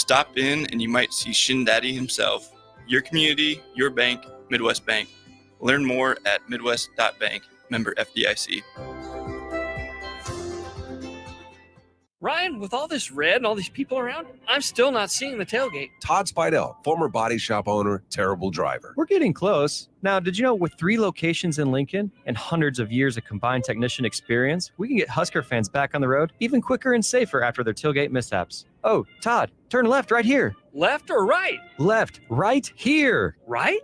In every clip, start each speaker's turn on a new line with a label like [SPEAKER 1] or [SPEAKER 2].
[SPEAKER 1] Stop in and you might see Shin Daddy himself. Your community, your bank, Midwest Bank. Learn more at midwest.bank, member FDIC.
[SPEAKER 2] Ryan, with all this red and all these people around, I'm still not seeing the tailgate.
[SPEAKER 3] Todd Spidell, former body shop owner, terrible driver.
[SPEAKER 4] We're getting close. Now, did you know with 3 locations in Lincoln and hundreds of years of combined technician experience, we can get Husker fans back on the road even quicker and safer after their tailgate mishaps? Oh, Todd, turn left right here.
[SPEAKER 2] Left or right?
[SPEAKER 4] Left, right here.
[SPEAKER 2] Right?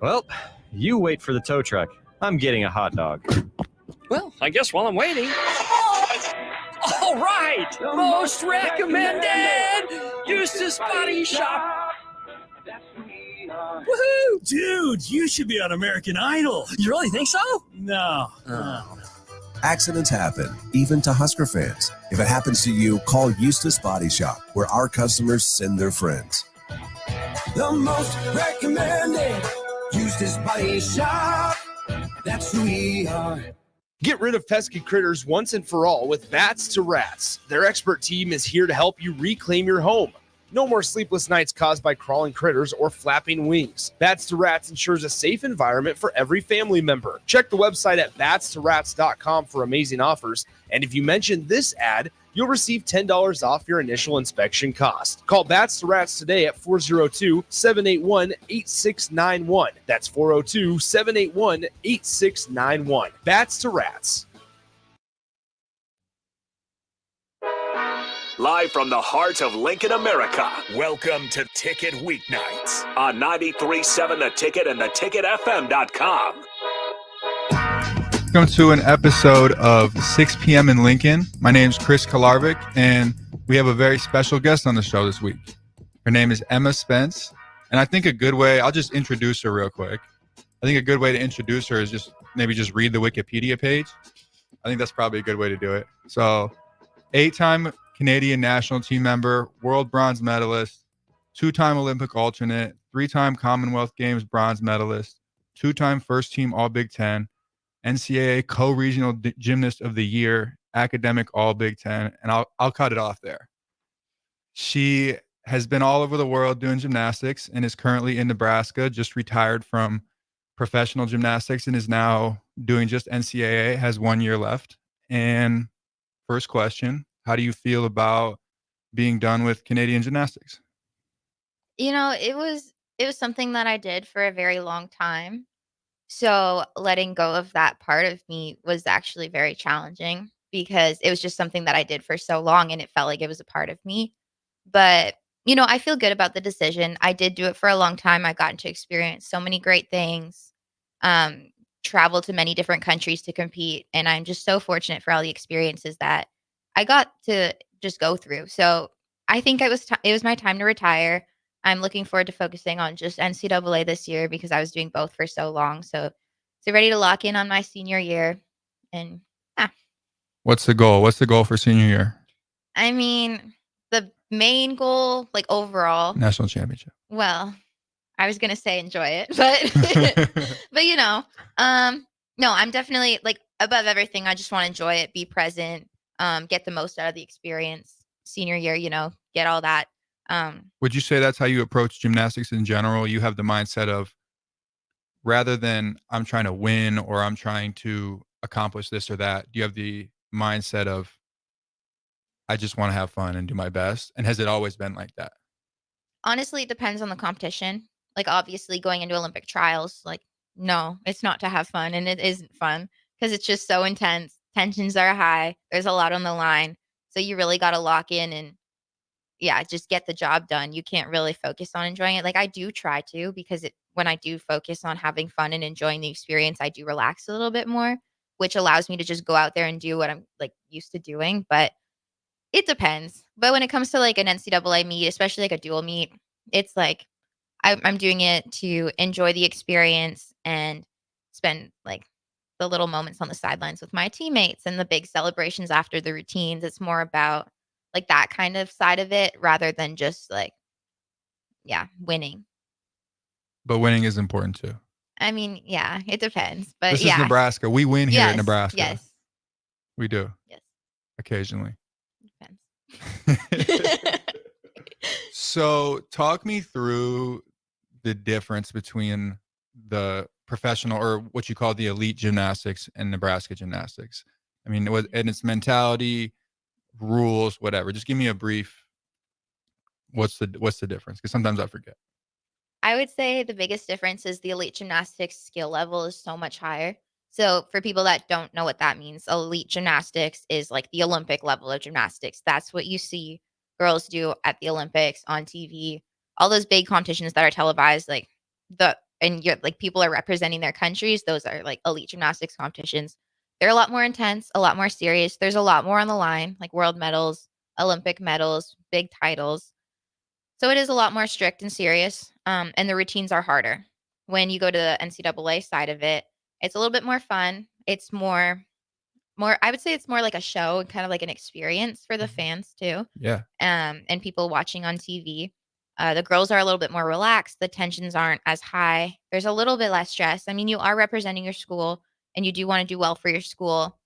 [SPEAKER 4] Well, you wait for the tow truck. I'm getting a hot dog.
[SPEAKER 2] Well, I guess while I'm waiting. All right! Most recommended! Eustace Body Shop! Woohoo!
[SPEAKER 5] Dude, you should be on American Idol.
[SPEAKER 2] You really think so?
[SPEAKER 5] No.
[SPEAKER 3] Accidents happen, even to Husker fans. If it happens to you, call Eustace Body Shop, where our customers send their friends.
[SPEAKER 5] The most recommended Eustace Body Shop. That's who we are.
[SPEAKER 6] Get rid of pesky critters once and for all with Bats to Rats. Their expert team is here to help you reclaim your home. No more sleepless nights caused by crawling critters or flapping wings. Bats to Rats ensures a safe environment for every family member. Check the website at batstorats.com for amazing offers. And if you mention this ad, you'll receive $10 off your initial inspection cost. Call Bats to Rats today at 402-781-8691. That's 402-781-8691. Bats to Rats.
[SPEAKER 7] Live from the heart of Lincoln, America. Welcome to Ticket Weeknights on 93.7 The Ticket and theticketfm.com.
[SPEAKER 8] Welcome to an episode of 6 p.m. in Lincoln. My name is Chris Kolarevic, and we have a very special guest on the show this week. Her name is Emma Spence, and I think a good way, I'll just introduce her real quick. I think a good way to introduce her is just read the Wikipedia page. I think that's probably a good way to do it. So, 8-time Canadian national team member, world bronze medalist, 2-time Olympic alternate, 3-time Commonwealth Games bronze medalist, 2-time first team All Big Ten, NCAA co-regional gymnast of the year, academic All Big Ten, and I'll cut it off there. She has been all over the world doing gymnastics and is currently in Nebraska, just retired from professional gymnastics and is now doing just NCAA, has 1 year left. And first question, how do you feel about being done with Canadian gymnastics?
[SPEAKER 9] You know, it was something that I did for a very long time. So letting go of that part of me was actually very challenging because it was just something that I did for so long and it felt like it was a part of me. But, you know, I feel good about the decision. I did do it for a long time. I got to experience so many great things, travel to many different countries to compete. And I'm just so fortunate for all the experiences that I got to just go through. So I think it was my time to retire. I'm looking forward to focusing on just NCAA this year because I was doing both for so long. So ready to lock in on my senior year. And
[SPEAKER 8] What's the goal? What's the goal for senior year?
[SPEAKER 9] I mean, the main goal, like overall,
[SPEAKER 8] National championship.
[SPEAKER 9] Well, I was going to say enjoy it, but but you know, no, I'm definitely like above everything. I just want to enjoy it, be present, get the most out of the experience. Senior year, you know, get all that.
[SPEAKER 8] Would you say that's how you approach gymnastics in general? You have the mindset of rather than I'm trying to win or I'm trying to accomplish this or that, do you have the mindset of I just want to have fun and do my best? And has it always been like that?
[SPEAKER 9] Honestly, it depends on the competition. Like obviously going into Olympic trials, like no, it's not to have fun and it isn't fun because it's just so intense. Tensions are high. There's a lot on the line. So you really got to lock in and just get the job done. You can't really focus on enjoying it. Like I do try to because when I do focus on having fun and enjoying the experience, I do relax a little bit more, which allows me to just go out there and do what I'm like used to doing. But it depends. But when it comes to like an NCAA meet, especially like a dual meet, it's like I'm doing it to enjoy the experience and spend like the little moments on the sidelines with my teammates and the big celebrations after the routines. It's more about like that kind of side of it rather than just like, winning.
[SPEAKER 8] But winning is important too.
[SPEAKER 9] I mean, yeah, it depends. But
[SPEAKER 8] this is Nebraska. We win here at Nebraska.
[SPEAKER 9] Yes.
[SPEAKER 8] We do.
[SPEAKER 9] Yes.
[SPEAKER 8] Occasionally. So talk me through the difference between the professional, or what you call the elite gymnastics, and Nebraska gymnastics. I mean, and its mentality, rules, whatever. Just give me a brief. What's the difference? Because sometimes I forget.
[SPEAKER 9] I would say the biggest difference is the elite gymnastics skill level is so much higher. So, for people that don't know what that means, elite gymnastics is like the Olympic level of gymnastics. That's what you see girls do at the Olympics on TV. All those big competitions that are televised, and you're like people are representing their countries. Those are like elite gymnastics competitions. They're a lot more intense, a lot more serious. There's a lot more on the line, like world medals, Olympic medals, big titles. So it is a lot more strict and serious, and the routines are harder. When you go to the NCAA side of it, it's a little bit more fun. It's more I would say it's more like a show and kind of like an experience for the fans too,
[SPEAKER 8] Yeah.
[SPEAKER 9] and people watching on TV. The girls are a little bit more relaxed. The tensions aren't as high. There's a little bit less stress. I mean, you are representing your school, and you do want to do well for your school,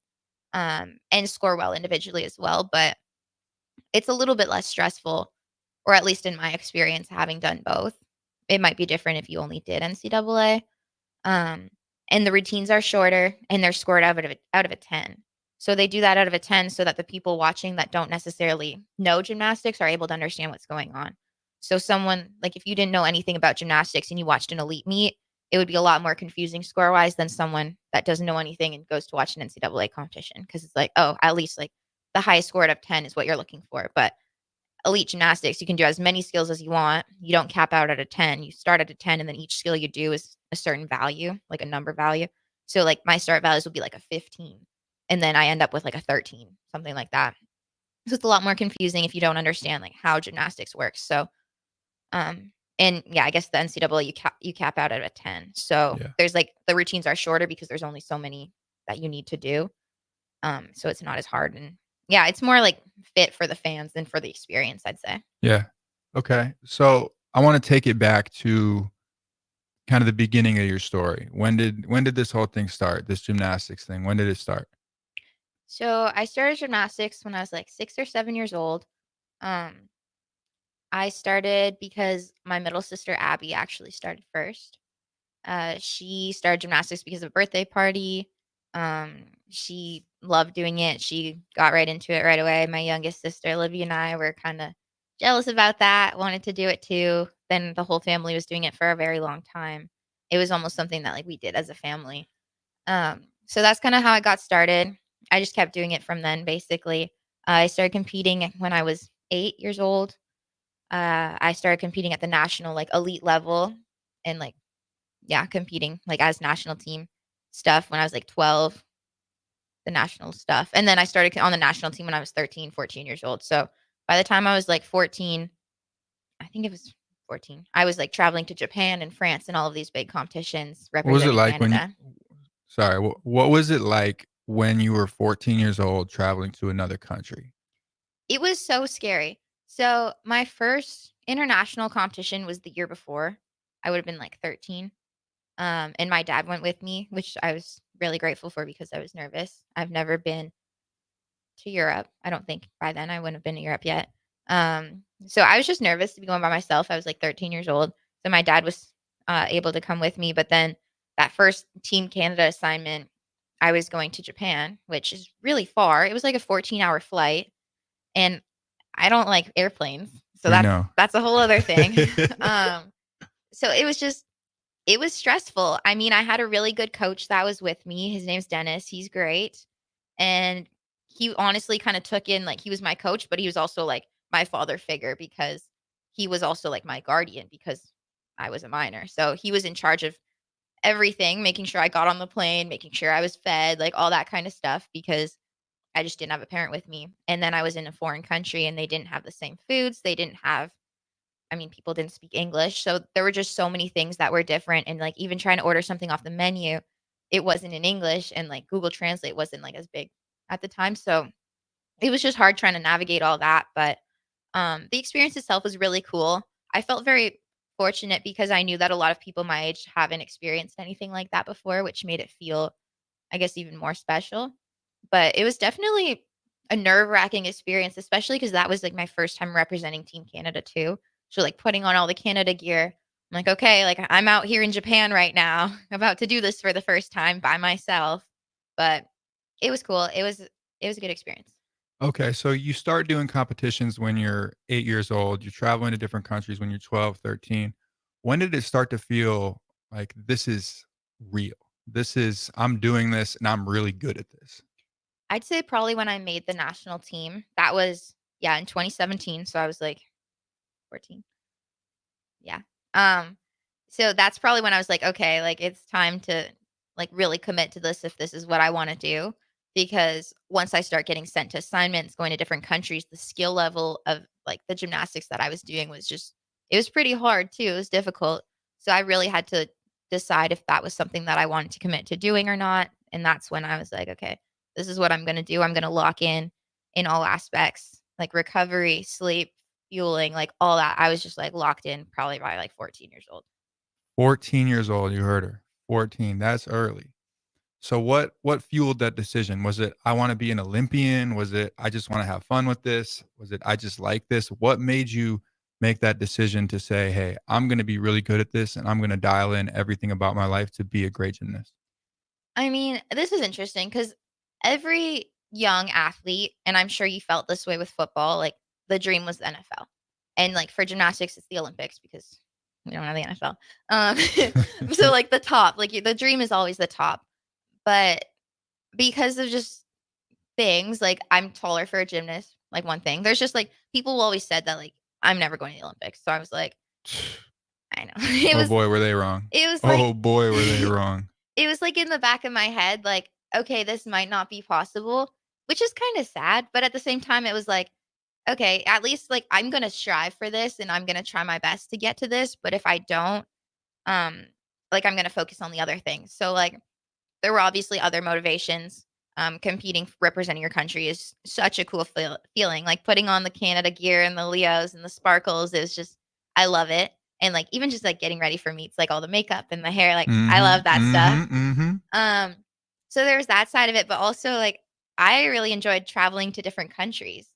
[SPEAKER 9] and score well individually as well, but it's a little bit less stressful, or at least in my experience having done both. It might be different if you only did NCAA. Um, and the routines are shorter, and they're scored out of a 10. So they do that out of a 10 so that the people watching that don't necessarily know gymnastics are able to understand what's going on. So someone like if you didn't know anything about gymnastics and you watched an elite meet, it would be a lot more confusing score wise than someone that doesn't know anything and goes to watch an NCAA competition, because it's like, oh, at least like the highest score out of 10 is what you're looking for. But elite gymnastics, you can do as many skills as you want. You don't cap out at a 10. You start at a 10, and then each skill you do is a certain value, like a number value. So like my start values will be like a 15, and then I end up with like a 13, something like that. So it's a lot more confusing if you don't understand like how gymnastics works. So and yeah, I guess the NCAA you cap out at a 10. So
[SPEAKER 8] Yeah.
[SPEAKER 9] there's like the routines are shorter because there's only so many that you need to do. So it's not as hard, and yeah, it's more like fit for the fans than for the experience, I'd say.
[SPEAKER 8] Yeah. Okay. So I want to take it back to kind of the beginning of your story. When did this whole thing start? This gymnastics thing. When did it start?
[SPEAKER 9] So I started gymnastics when I was like 6 or 7 years old. Um, I started because my middle sister Abby actually started first. She started gymnastics because of a birthday party. She loved doing it. She got right into it right away. My youngest sister, Olivia, and I were kind of jealous about that, wanted to do it too. Then the whole family was doing it for a very long time. It was almost something that like we did as a family. So that's kind of how I got started. I just kept doing it from then, basically. I started competing when I was 8 years old. I started competing at the national, like elite level, and like yeah, competing like as national team stuff when I was like 12, the national stuff. And then I started on the national team when I was 13, 14 years old. So by the time I was like 14, I think it was 14, I was like traveling to Japan and France and all of these big competitions
[SPEAKER 8] What was it
[SPEAKER 9] representing
[SPEAKER 8] like
[SPEAKER 9] Canada.
[SPEAKER 8] what was it like when you were 14 years old traveling to another country?
[SPEAKER 9] It was so scary. So my first international competition was the year before. I would have been like 13. And my dad went with me, which I was really grateful for because I was nervous. I've never been to Europe. I don't think by then I wouldn't have been to Europe yet. So I was just nervous to be going by myself. I was like 13 years old. So my dad was able to come with me. But then that first Team Canada assignment, I was going to Japan, which is really far. It was like a 14-hour flight. And I don't like airplanes. So
[SPEAKER 8] I know.
[SPEAKER 9] that's a whole other thing. So it was stressful. I mean, I had a really good coach that was with me. His name's Dennis. He's great. And he honestly kind of took in, like, he was my coach, but he was also like my father figure because he was also like my guardian because I was a minor. So he was in charge of everything, making sure I got on the plane, making sure I was fed, like all that kind of stuff because I just didn't have a parent with me. And then I was in a foreign country and they didn't have the same foods. They didn't have I mean, people didn't speak English, so there were just so many things that were different, and, like, even trying to order something off the menu, it wasn't in English, and, like, Google Translate wasn't, like, as big at the time, so it was just hard trying to navigate all that, but, the experience itself was really cool. I felt very fortunate because I knew that a lot of people my age haven't experienced anything like that before, which made it feel, I guess, even more special, but it was definitely a nerve-wracking experience, especially because that was like my first time representing Team Canada too. So like putting on all the Canada gear. I'm like, okay, like I'm out here in Japan right now, about to do this for the first time by myself. But it was cool. It was a good experience.
[SPEAKER 8] Okay, so you start doing competitions when you're 8 years old. You're traveling to different countries when you're 12, 13. When did it start to feel like this is real? I'm doing this and I'm really good at this.
[SPEAKER 9] I'd say probably when I made the national team. That was in 2017. So I was like 14. Yeah. Um, so that's probably when I was like, okay, like it's time to like really commit to this if this is what I want to do. Because once I start getting sent to assignments, going to different countries, the skill level of like the gymnastics that I was doing was just, it was pretty hard too. It was difficult. So I really had to decide if that was something that I wanted to commit to doing or not. And that's when I was like, okay, this is what I'm going to do. I'm going to lock in all aspects, like recovery, sleep, fueling, like all that. I was just like locked in probably by like 14 years old.
[SPEAKER 8] 14 years old, you heard her. 14, that's early. So what fueled that decision? Was it I want to be an Olympian? Was it I just want to have fun with this? Was it I just like this? What made you make that decision to say, "Hey, I'm going to be really good at this and I'm going to dial in everything about my life to be a great gymnast"?
[SPEAKER 9] I mean, this is interesting because every young athlete, and I'm sure you felt this way with football, like the dream was the NFL. And like for gymnastics, it's the Olympics because we don't have the NFL. So like the top, like the dream is always the top. But because of just things, like I'm taller for a gymnast, like one thing. There's just like people always said that like I'm never going to the Olympics. So I was like, I know.
[SPEAKER 8] Oh boy, were they wrong.
[SPEAKER 9] It was like
[SPEAKER 8] Oh boy, were they wrong.
[SPEAKER 9] it was like in the back of my head, like, okay, this might not be possible, which is kind of sad. But at the same time, it was like, okay, at least like I'm gonna strive for this and I'm gonna try my best to get to this. But if I don't, um, like I'm gonna focus on the other things. So like there were obviously other motivations. Competing, representing your country is such a cool feeling. Like putting on the Canada gear and the Leos and the sparkles is just, I love it. And like even just like getting ready for meets, like all the makeup and the hair, like I love that stuff. Um, so there's that side of it, but also like I really enjoyed traveling to different countries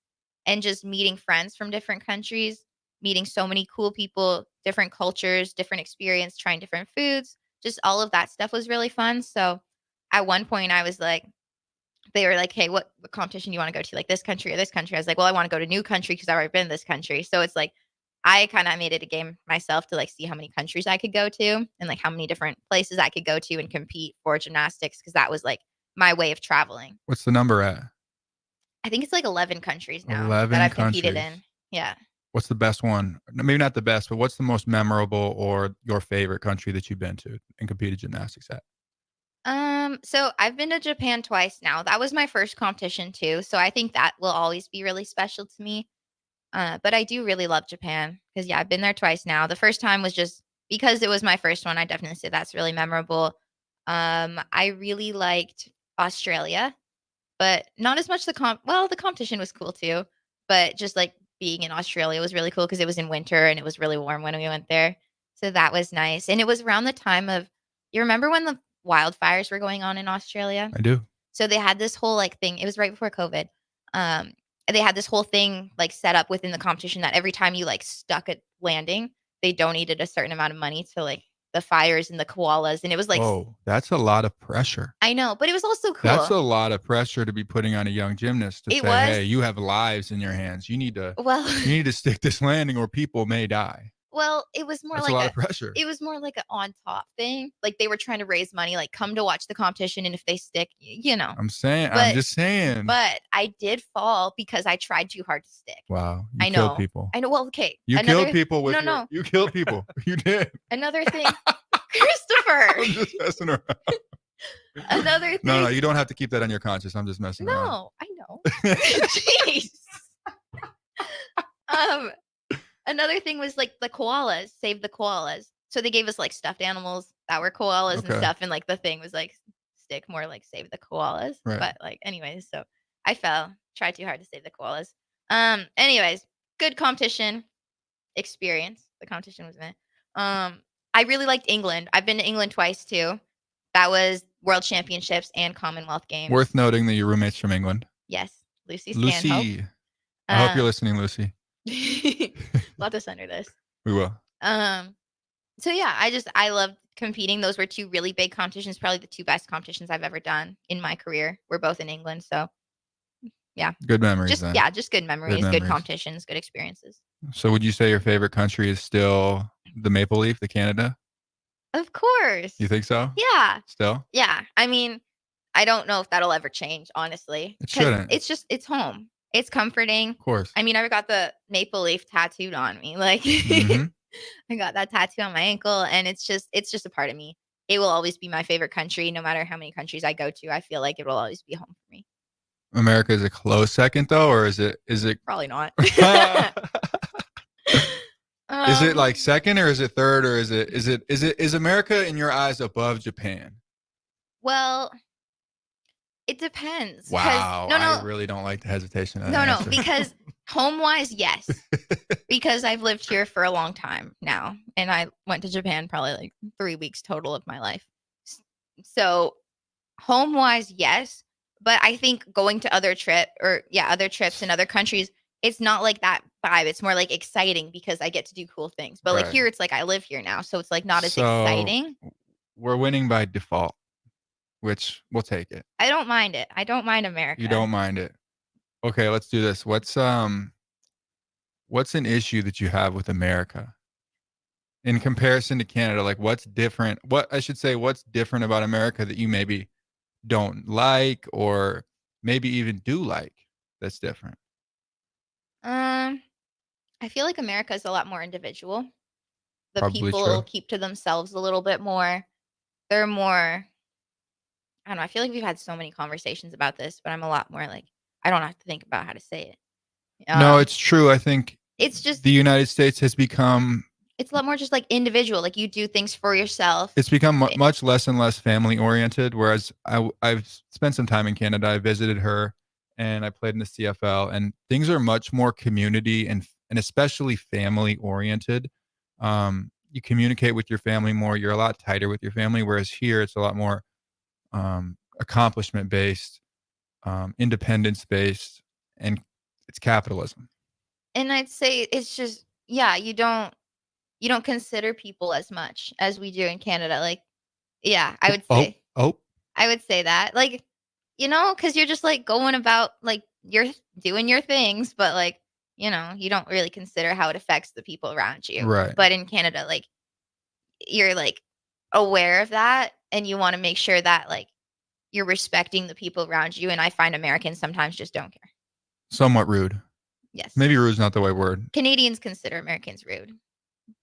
[SPEAKER 9] and just meeting friends from different countries, meeting so many cool people, different cultures, different experience, trying different foods. Just all of that stuff was really fun. So at one point I was like, they were like, "Hey, what competition do you want to go to? Like this country or this country?" I was like, "Well, I want to go to new country because I've already been in this country." So it's like I kind of made it a game myself to like see how many countries I could go to and like how many different places I could go to and compete for gymnastics because that was like my way of traveling.
[SPEAKER 8] What's the number at?
[SPEAKER 9] I think it's like 11 countries now
[SPEAKER 8] 11
[SPEAKER 9] that I've competed
[SPEAKER 8] countries.
[SPEAKER 9] in. Yeah.
[SPEAKER 8] What's the best one? Maybe not the best, but what's the most memorable or your favorite country that you've been to and competed gymnastics at?
[SPEAKER 9] So I've been to Japan twice now. That was my first competition too. So I think that will always be really special to me. But I do really love Japan because yeah, I've been there twice now. The first time was just because it was my first one. I definitely say that's really memorable. I really liked Australia, but not as much the competition was cool too, but just like being in Australia was really cool because it was in winter and it was really warm when we went there. So that was nice. And it was around the time of you remember when the wildfires were going on in Australia?
[SPEAKER 8] I do.
[SPEAKER 9] So they had this whole like thing. It was right before COVID. Um, they had this whole thing like set up within the competition that every time you like stuck at landing, they donated a certain amount of money to like the fires and the koalas. And it was like,
[SPEAKER 8] Oh, that's a lot of pressure.
[SPEAKER 9] I know, but it was also cool.
[SPEAKER 8] That's a lot of pressure to be putting on a young gymnast to
[SPEAKER 9] It
[SPEAKER 8] say,
[SPEAKER 9] was.
[SPEAKER 8] "Hey, you have lives in your hands. You need to
[SPEAKER 9] Well,
[SPEAKER 8] stick this landing or people may die."
[SPEAKER 9] well, it was more
[SPEAKER 8] That's
[SPEAKER 9] like
[SPEAKER 8] a lot of pressure.
[SPEAKER 9] it was more like an on top thing. Like they were trying to raise money, like come to watch the competition, and if they stick, you know.
[SPEAKER 8] I'm
[SPEAKER 9] But-
[SPEAKER 8] just saying.
[SPEAKER 9] But I did fall because I tried too hard to stick.
[SPEAKER 8] Wow, you
[SPEAKER 9] I
[SPEAKER 8] killed
[SPEAKER 9] know.
[SPEAKER 8] people.
[SPEAKER 9] I know. Well, okay.
[SPEAKER 8] You killed people with
[SPEAKER 9] no.
[SPEAKER 8] You killed people. You did.
[SPEAKER 9] Another thing, Christopher.
[SPEAKER 8] I'm just messing around.
[SPEAKER 9] Another thing.
[SPEAKER 8] No, you don't have to keep that on your conscience. I'm just messing around.
[SPEAKER 9] No, I know. Jeez. Another thing was like the koalas, save the koalas. So they gave us like stuffed animals that were koalas and
[SPEAKER 8] Okay.
[SPEAKER 9] stuff. And like the thing was like stick more like save the koalas.
[SPEAKER 8] Right.
[SPEAKER 9] But like anyways, so I fell, tried too hard to save the koalas. Anyways, good competition experience. The competition was meh. I really liked England. I've been to England twice too. That was World Championships and Commonwealth Games.
[SPEAKER 8] Worth noting that your roommate's from England.
[SPEAKER 9] Yes. Lucy Stanhope.
[SPEAKER 8] Lucy. I hope you're listening, Lucy.
[SPEAKER 9] We'll have to send her this.
[SPEAKER 8] We will.
[SPEAKER 9] So yeah, I love competing. Those were two really big competitions, probably the two best competitions I've ever done in my career. We're both in England, so yeah.
[SPEAKER 8] Good memories
[SPEAKER 9] Just
[SPEAKER 8] then.
[SPEAKER 9] yeah, just good memories, good
[SPEAKER 8] memories.
[SPEAKER 9] competitions, good experiences.
[SPEAKER 8] So would you say your favorite country is still the Maple Leaf, the Canada?
[SPEAKER 9] Of course.
[SPEAKER 8] You think so?
[SPEAKER 9] Yeah.
[SPEAKER 8] Still?
[SPEAKER 9] Yeah. I mean, I don't know if that'll ever change, honestly.
[SPEAKER 8] It
[SPEAKER 9] 'Cause
[SPEAKER 8] shouldn't.
[SPEAKER 9] it's home. It's comforting.
[SPEAKER 8] Of course.
[SPEAKER 9] I mean, I got the Maple Leaf tattooed on me. Like
[SPEAKER 8] Mhm.
[SPEAKER 9] I got that tattoo on my ankle, and it's just a part of me. It will always be my favorite country, no matter how many countries I go to. I feel like it will always be home for me.
[SPEAKER 8] America is a close second though, or is it
[SPEAKER 9] Probably not.
[SPEAKER 8] is it like second, or is it third, or is America in your eyes above Japan?
[SPEAKER 9] Well, it depends. 'Cause-
[SPEAKER 8] Wow.
[SPEAKER 9] No,
[SPEAKER 8] I really don't like the hesitation of that
[SPEAKER 9] no,
[SPEAKER 8] answer.
[SPEAKER 9] because home-wise, yes. Because I've lived here for a long time now, and I went to Japan probably like 3 weeks total of my life. So home-wise, yes. But I think going to other trips in other countries, it's not like that vibe. It's more like exciting because I get to do cool things. But like
[SPEAKER 8] Right.
[SPEAKER 9] here, it's like I live here now, so it's like not as
[SPEAKER 8] So,
[SPEAKER 9] exciting.
[SPEAKER 8] We're winning by default, which we'll take it.
[SPEAKER 9] I don't mind it. I don't mind America.
[SPEAKER 8] You don't mind it. Okay, let's do this. What's an issue that you have with America in comparison to Canada? Like what's different? What's different about America that you maybe don't like, or maybe even do like, that's different?
[SPEAKER 9] I feel like America is a lot more individual. The
[SPEAKER 8] Probably
[SPEAKER 9] people
[SPEAKER 8] true.
[SPEAKER 9] keep to themselves a little bit more. They're more, I don't know. I feel like we've had so many conversations about this, but I'm a lot more like, I don't have to think about how to say it.
[SPEAKER 8] No, it's true. I think
[SPEAKER 9] it's just,
[SPEAKER 8] the United States has become,
[SPEAKER 9] it's a lot more just like individual. Like you do things for yourself.
[SPEAKER 8] it's become much less and less family oriented. Whereas I've spent some time in Canada. I visited her and I played in the CFL, and things are much more community and especially family oriented. You communicate with your family more. You're a lot tighter with your family. Whereas here it's a lot more accomplishment based, independence based, and it's capitalism.
[SPEAKER 9] And I'd say it's just, yeah, you don't consider people as much as we do in Canada. Like, yeah, I would say. I would say that. Like, because you're just like going about like you're doing your things, but like, you don't really consider how it affects the people around you.
[SPEAKER 8] Right.
[SPEAKER 9] But in Canada, like you're like aware of that, and you want to make sure that like you're respecting the people around you. And I find Americans sometimes just don't care.
[SPEAKER 8] Somewhat rude.
[SPEAKER 9] Yes.
[SPEAKER 8] Maybe rude is not the right word.
[SPEAKER 9] Canadians consider Americans rude.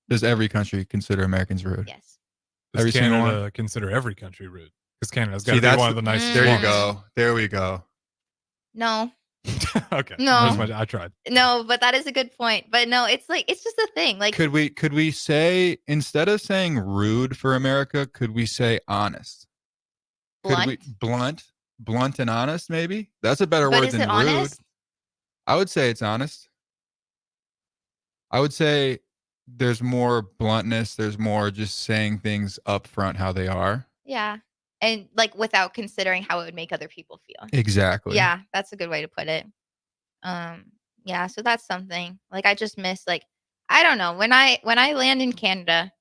[SPEAKER 8] Does every country consider Americans rude?
[SPEAKER 9] Yes.
[SPEAKER 8] Every
[SPEAKER 10] Does
[SPEAKER 8] single
[SPEAKER 10] Canada
[SPEAKER 8] one?
[SPEAKER 10] consider every country rude? Because Canada's got
[SPEAKER 8] See,
[SPEAKER 10] to be
[SPEAKER 8] that's
[SPEAKER 10] one of the nicest.
[SPEAKER 8] There you
[SPEAKER 10] ones.
[SPEAKER 8] go. There we go.
[SPEAKER 9] No.
[SPEAKER 10] Okay.
[SPEAKER 9] No.
[SPEAKER 10] I tried.
[SPEAKER 9] No, but that is a good point. But no, it's like it's just a thing. Like
[SPEAKER 8] Could we say, instead of saying rude for America, could we say honest?
[SPEAKER 9] blunt.
[SPEAKER 8] Blunt and honest, maybe? That's a better
[SPEAKER 9] But
[SPEAKER 8] word
[SPEAKER 9] is
[SPEAKER 8] than
[SPEAKER 9] it
[SPEAKER 8] rude.
[SPEAKER 9] honest?
[SPEAKER 8] I would say it's honest. I would say there's more bluntness. There's more just saying things up front how they are.
[SPEAKER 9] Yeah. And like without considering how it would make other people feel.
[SPEAKER 8] Exactly.
[SPEAKER 9] Yeah, that's a good way to put it. Yeah, so that's something. Like I just miss like I don't know, when I land in Canada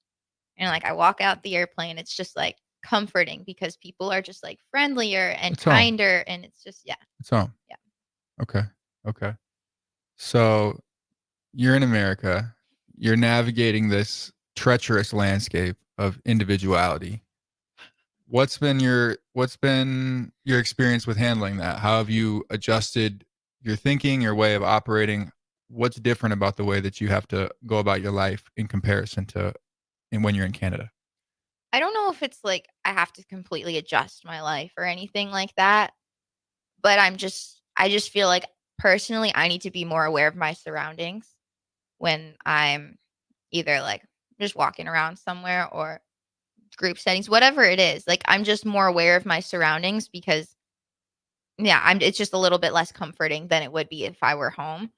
[SPEAKER 9] and like I walk out the airplane, it's just like comforting because people are just like friendlier and
[SPEAKER 8] It's home.
[SPEAKER 9] kinder, and it's just yeah.
[SPEAKER 8] It's home.
[SPEAKER 9] Yeah.
[SPEAKER 8] Okay. So you're in America. You're navigating this treacherous landscape of individuality. What's been your experience with handling that? How have you adjusted your thinking, your way of operating? What's different about the way that you have to go about your life in comparison to when you're in Canada?
[SPEAKER 9] I don't know if it's like I have to completely adjust my life or anything like that, but I just feel like personally I need to be more aware of my surroundings when I'm either like just walking around somewhere or group settings, whatever it is. Like I'm just more aware of my surroundings because it's just a little bit less comforting than it would be if I were home.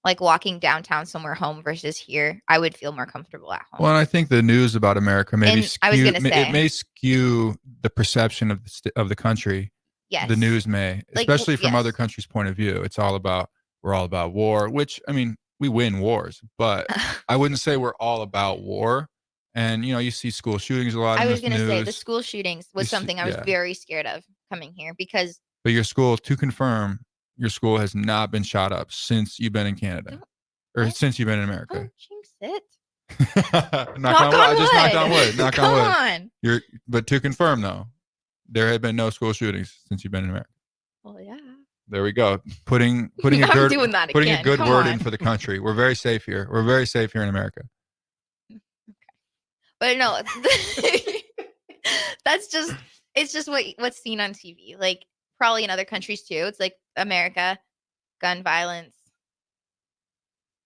[SPEAKER 9] Like walking downtown somewhere home versus here, I would feel more comfortable at home.
[SPEAKER 8] Well, and I think the news about America maybe
[SPEAKER 9] And I was gonna say-
[SPEAKER 8] it may skew the perception of the country
[SPEAKER 9] Yes.
[SPEAKER 8] the news may,
[SPEAKER 9] Like,
[SPEAKER 8] especially from
[SPEAKER 9] yes.
[SPEAKER 8] other countries' point of view. We're all about war, which, I mean, we win wars, but I wouldn't say we're all about war. And, you see school shootings a lot
[SPEAKER 9] I
[SPEAKER 8] in
[SPEAKER 9] was
[SPEAKER 8] the
[SPEAKER 9] going to say the
[SPEAKER 8] news.
[SPEAKER 9] school shootings was something I was
[SPEAKER 8] Yeah.
[SPEAKER 9] very scared of coming here because.
[SPEAKER 8] But your school, to confirm, your school has not been shot up since you've been in Canada. Or
[SPEAKER 9] What?
[SPEAKER 8] since you've been in America.
[SPEAKER 9] Don't jinx it.
[SPEAKER 8] Knock on wood. I just knocked on wood. Knock
[SPEAKER 9] Come
[SPEAKER 8] on wood.
[SPEAKER 9] on.
[SPEAKER 8] But to confirm, though, there have been no school shootings since you've been in America.
[SPEAKER 9] Well, yeah.
[SPEAKER 8] There we go. Putting a
[SPEAKER 9] I'm
[SPEAKER 8] good
[SPEAKER 9] doing that
[SPEAKER 8] putting
[SPEAKER 9] again.
[SPEAKER 8] a good
[SPEAKER 9] Come
[SPEAKER 8] word
[SPEAKER 9] on.
[SPEAKER 8] in for the country. We're very safe here. We're very safe here in America.
[SPEAKER 9] But no, it's just what's seen on TV. Like probably in other countries too. It's like America, gun violence.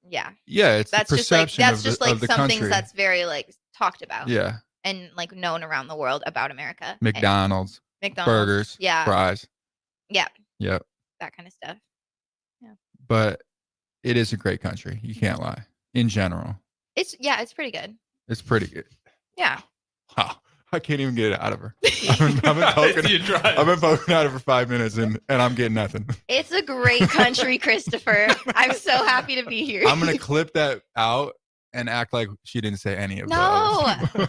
[SPEAKER 9] Yeah.
[SPEAKER 8] Yeah, it's
[SPEAKER 9] That's
[SPEAKER 8] the
[SPEAKER 9] just like
[SPEAKER 8] perception of the
[SPEAKER 9] some
[SPEAKER 8] country.
[SPEAKER 9] things that's very like talked about.
[SPEAKER 8] Yeah.
[SPEAKER 9] And like known around the world about America.
[SPEAKER 8] McDonald's, burgers,
[SPEAKER 9] yeah,
[SPEAKER 8] fries.
[SPEAKER 9] Yeah.
[SPEAKER 8] Yep.
[SPEAKER 9] That kind of stuff. Yeah.
[SPEAKER 8] But it is a great country. You can't lie. In general,
[SPEAKER 9] It's pretty good.
[SPEAKER 8] it's pretty good.
[SPEAKER 9] Yeah.
[SPEAKER 8] Wow. I can't even get it out of her. I've been poking at her for 5 minutes and I'm getting nothing.
[SPEAKER 9] It's a great country, Christopher. I'm so happy to be here.
[SPEAKER 8] I'm going to clip that out and act like she didn't say any of
[SPEAKER 9] No.
[SPEAKER 8] those.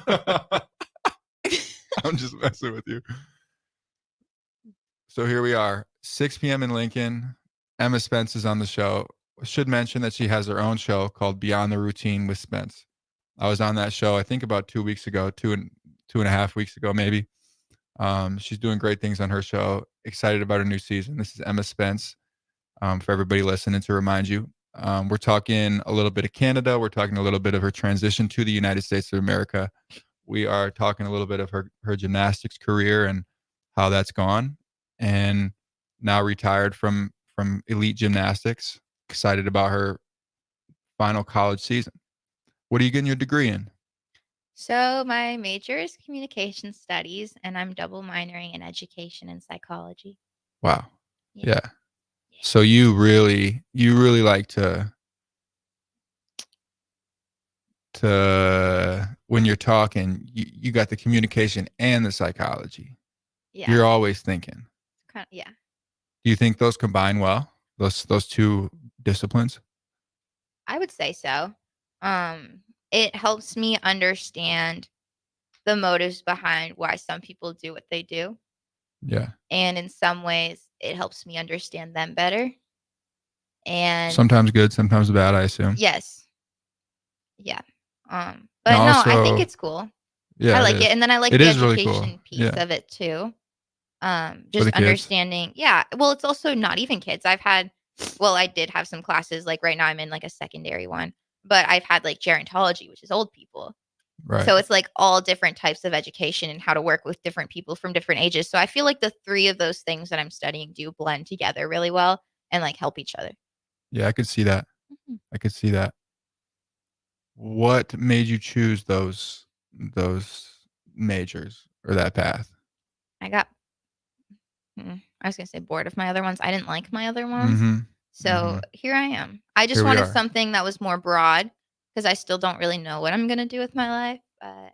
[SPEAKER 8] I'm just messing with you. So here we are, 6 p.m. in Lincoln. Emma Spence is on the show. I should mention that she has her own show called Beyond the Routine with Spence. I was on that show, I think about 2 weeks ago, two and a half weeks ago, maybe. She's doing great things on her show. Excited about her new season. This is Emma Spence. For everybody listening, to remind you, we're talking a little bit of Canada. We're talking a little bit of her transition to the United States of America. We are talking a little bit of her gymnastics career and how that's gone. And now retired from elite gymnastics. Excited about her final college season. What are you getting your degree in?
[SPEAKER 9] So my major is communication studies, and I'm double minoring in education and psychology.
[SPEAKER 8] Wow. Yeah. So you really like to when you're talking, you got the communication and the psychology.
[SPEAKER 9] Yeah.
[SPEAKER 8] You're always thinking.
[SPEAKER 9] Yeah.
[SPEAKER 8] Do you think those combine well? Those two disciplines?
[SPEAKER 9] I would say so. It helps me understand the motives behind why some people do what they do.
[SPEAKER 8] Yeah.
[SPEAKER 9] And in some ways, it helps me understand them better. And
[SPEAKER 8] Sometimes good, sometimes bad, I assume.
[SPEAKER 9] yes. Yeah. But no, I think it's cool.
[SPEAKER 8] Yeah,
[SPEAKER 9] I like it. And then I like
[SPEAKER 8] it
[SPEAKER 9] the
[SPEAKER 8] is really
[SPEAKER 9] education
[SPEAKER 8] cool.
[SPEAKER 9] piece
[SPEAKER 8] Yeah.
[SPEAKER 9] of it too.
[SPEAKER 8] For
[SPEAKER 9] Just
[SPEAKER 8] the kids.
[SPEAKER 9] understanding. Yeah. Well, it's also not even kids. I did have some classes. Like right now I'm in like a secondary one, but I've had like gerontology, which is old people.
[SPEAKER 8] Right.
[SPEAKER 9] So it's like all different types of education and how to work with different people from different ages. So I feel like the three of those things that I'm studying do blend together really well and like help each other.
[SPEAKER 8] Yeah, I could see that.
[SPEAKER 9] Mhm.
[SPEAKER 8] I could see that. What made you choose those majors or that path?
[SPEAKER 9] I got, I was going to say bored of my other ones. I didn't like my other ones.
[SPEAKER 8] Mm-hmm.
[SPEAKER 9] So here I am. I just
[SPEAKER 8] Here we
[SPEAKER 9] wanted
[SPEAKER 8] are.
[SPEAKER 9] something that was more broad because I still don't really know what I'm going to do with my life, but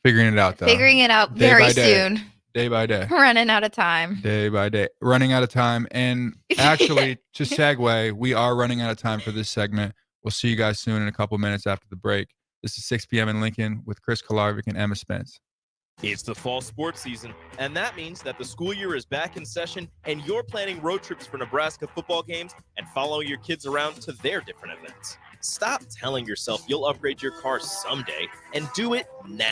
[SPEAKER 8] Figuring it out, though.
[SPEAKER 9] figuring it out
[SPEAKER 8] Day
[SPEAKER 9] very
[SPEAKER 8] by day.
[SPEAKER 9] soon.
[SPEAKER 8] Day by day.
[SPEAKER 9] Running out of time.
[SPEAKER 8] Day by day. Running out of time. And actually, to segue, we are running out of time for this segment. We'll see you guys soon in a couple minutes after the break. This is 6 p.m. in Lincoln with Chris Kolarevic and Emma Spence.
[SPEAKER 11] It's the fall sports season, and that means that the school year is back in session and you're planning road trips for Nebraska football games and following your kids around to their different events. Stop telling yourself you'll upgrade your car someday and do it now.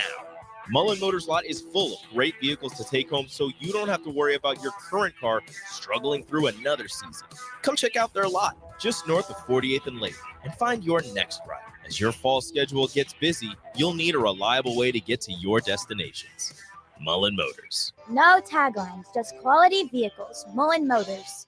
[SPEAKER 11] Mullen Motors lot is full of great vehicles to take home so you don't have to worry about your current car struggling through another season. Come check out their lot just north of 48th and Lake and find your next ride. As your fall schedule gets busy, you'll need a reliable way to get to your destinations. Mullen Motors.
[SPEAKER 12] No taglines, just quality vehicles. Mullen Motors.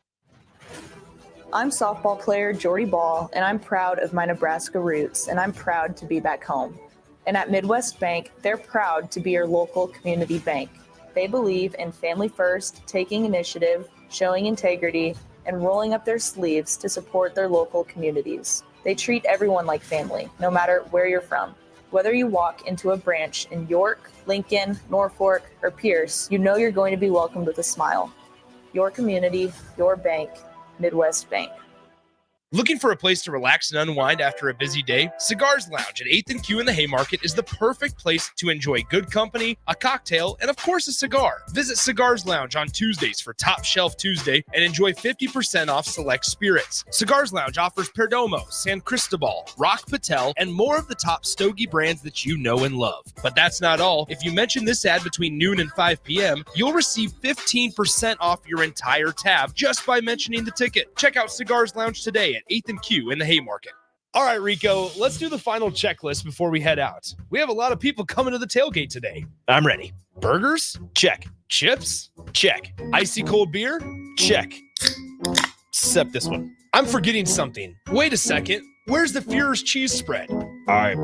[SPEAKER 13] I'm softball player Jordy Ball, and I'm proud of my Nebraska roots, and I'm proud to be back home. And at Midwest Bank, they're proud to be your local community bank. They believe in family first, taking initiative, showing integrity, and rolling up their sleeves to support their local communities. They treat everyone like family, no matter where you're from. Whether you walk into a branch in York, Lincoln, Norfolk, or Pierce, you know you're going to be welcomed with a smile. your community, your bank, Midwest Bank.
[SPEAKER 6] Looking for a place to relax and unwind after a busy day? Cigars Lounge at 8th and Q in the Haymarket is the perfect place to enjoy good company, a cocktail, and of course a cigar. Visit Cigars Lounge on Tuesdays for Top Shelf Tuesday and enjoy 50% off select spirits. Cigars Lounge offers Perdomo, San Cristobal, Rock Patel, and more of the top stogie brands that you know and love. But that's not all. If you mention this ad between noon and 5 p.m., you'll receive 15% off your entire tab just by mentioning the ticket. Check out Cigars Lounge today at 8th and Q in the Haymarket. All right, Rico, let's do the final checklist before we head out. We have a lot of people coming to the tailgate today.
[SPEAKER 11] I'm ready.
[SPEAKER 6] Burgers? Check. Chips? Check. Icy cold beer? Check.
[SPEAKER 11] Except this one.
[SPEAKER 6] I'm forgetting something. Wait a second. Where's the Führer's cheese spread?
[SPEAKER 11] I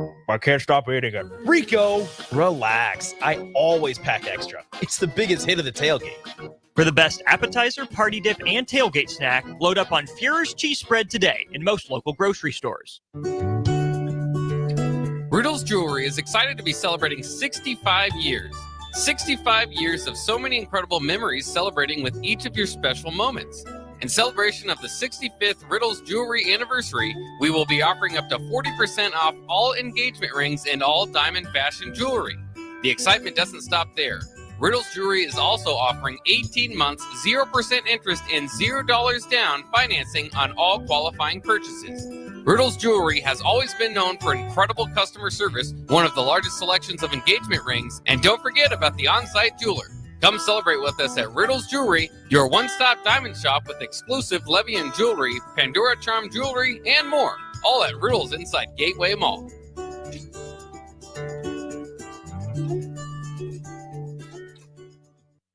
[SPEAKER 11] can't stop eating it.
[SPEAKER 6] Rico!
[SPEAKER 11] Relax. I always pack extra. It's the biggest hit of the tailgate.
[SPEAKER 14] For the best appetizer, party dip, and tailgate snack, load up on Führer's cheese spread today in most local grocery stores.
[SPEAKER 15] Riddle's Jewelry is excited to be celebrating 65 years. 65 years of so many incredible memories celebrating with each of your special moments. In celebration of the 65th Riddle's Jewelry anniversary, we will be offering up to 40% off all engagement rings and all diamond fashion jewelry. The excitement doesn't stop there. Riddle's Jewelry is also offering 18 months, 0% interest and $0 down financing on all qualifying purchases. Riddle's Jewelry has always been known for incredible customer service, one of the largest selections of engagement rings, and don't forget about the on-site jeweler. Come celebrate with us at Riddle's Jewelry, your one-stop diamond shop with exclusive Levian jewelry, Pandora Charm jewelry, and more. All at Riddle's inside Gateway Mall.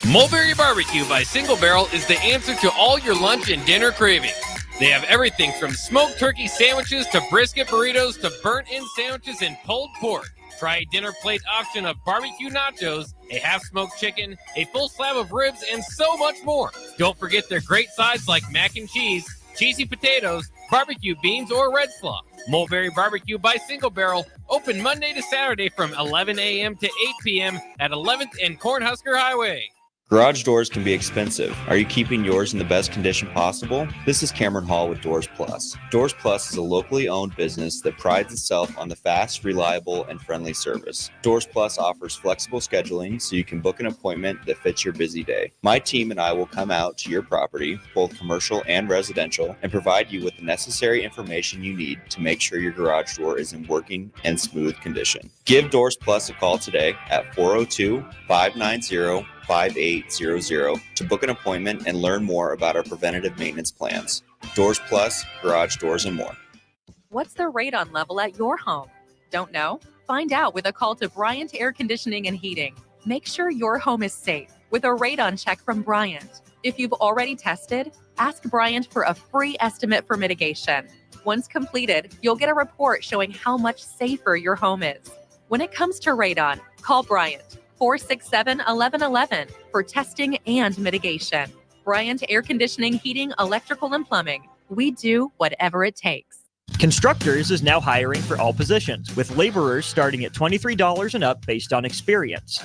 [SPEAKER 15] Mulberry Barbecue by Single Barrel is the answer to all your lunch and dinner cravings. They have everything from smoked turkey sandwiches to brisket burritos to burnt-in sandwiches and pulled pork. Try a dinner plate option of barbecue nachos, a half-smoked chicken, a full slab of ribs, and so much more. Don't forget their great sides like mac and cheese, cheesy potatoes, barbecue beans, or red slaw. Mulberry Barbecue by Single Barrel, open Monday to Saturday from 11 a.m. to 8 p.m. at 11th and Cornhusker Highway.
[SPEAKER 16] Garage doors can be expensive. Are you keeping yours in the best condition possible? This is Cameron Hall with Doors Plus. Doors Plus is a locally owned business that prides itself on the fast, reliable, and friendly service. Doors Plus offers flexible scheduling so you can book an appointment that fits your busy day. My team and I will come out to your property, both commercial and residential, and provide you with the necessary information you need to make sure your garage door is in working and smooth condition. Give Doors Plus a call today at 402-590-5800 to book an appointment and learn more about our preventative maintenance plans. Doors Plus, garage doors, and more.
[SPEAKER 17] What's the radon level at your home? Don't know? Find out with a call to Bryant Air Conditioning and Heating. Make sure your home is safe with a radon check from Bryant. If you've already tested, ask Bryant for a free estimate for mitigation. Once completed, you'll get a report showing how much safer your home is. When it comes to radon, call Bryant. 467-1111 for testing and mitigation. Bryant Air Conditioning, Heating, Electrical, and Plumbing. We do whatever it takes.
[SPEAKER 14] Constructors is now hiring for all positions, with laborers starting at $23 and up based on experience.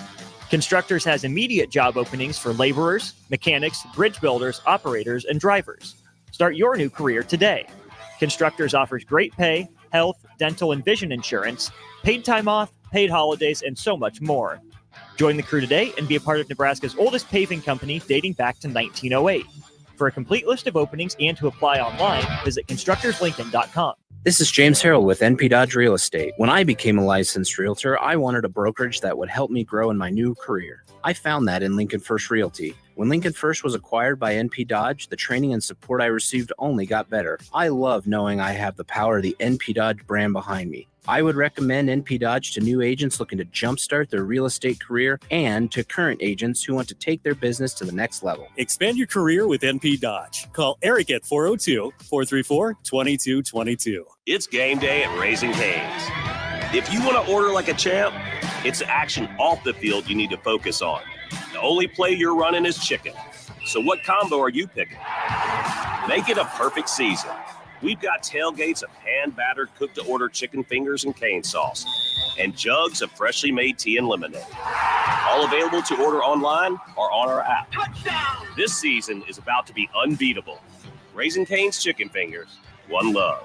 [SPEAKER 14] Constructors has immediate job openings for laborers, mechanics, bridge builders, operators, and drivers. Start your new career today. Constructors offers great pay, health, dental, and vision insurance, paid time off, paid holidays, and so much more. Join the crew today and be a part of Nebraska's oldest paving company dating back to 1908. For a complete list of openings and to apply online, visit constructorslincoln.com.
[SPEAKER 18] This is James Harrell with NP Dodge Real Estate. When I became a licensed realtor, I wanted a brokerage that would help me grow in my new career. I found that in Lincoln First Realty. When Lincoln First was acquired by NP Dodge, the training and support I received only got better. I love knowing I have the power of the NP Dodge brand behind me. I would recommend NP Dodge to new agents looking to jumpstart their real estate career and to current agents who want to take their business to the next level.
[SPEAKER 19] Expand your career with NP Dodge. Call Eric at 402-434-2222.
[SPEAKER 20] It's game day at Raising Cane's. If you want to order like a champ, it's action off the field you need to focus on. The only play you're running is chicken. So what combo are you picking? Make it a perfect season. We've got tailgates of hand-battered, cooked-to-order chicken fingers and cane sauce, and jugs of freshly made tea and lemonade. All available to order online or on our app. This season is about to be unbeatable. Raising Cane's Chicken Fingers, one love.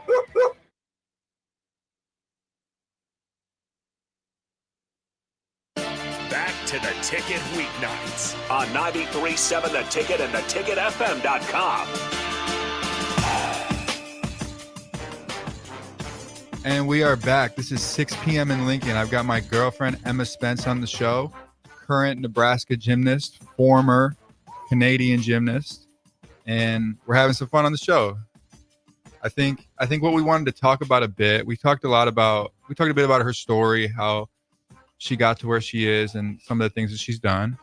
[SPEAKER 7] Back to the Ticket weeknights on 93.7 The Ticket and theticketfm.com.
[SPEAKER 8] And we are back. This is 6 p.m. in Lincoln. I've got my girlfriend, Emma Spence, on the show. Current Nebraska gymnast, former Canadian gymnast. And we're having some fun on the show. I think what we wanted to talk about a bit, we talked a bit about her story, how she got to where she is and some of the things that she's done.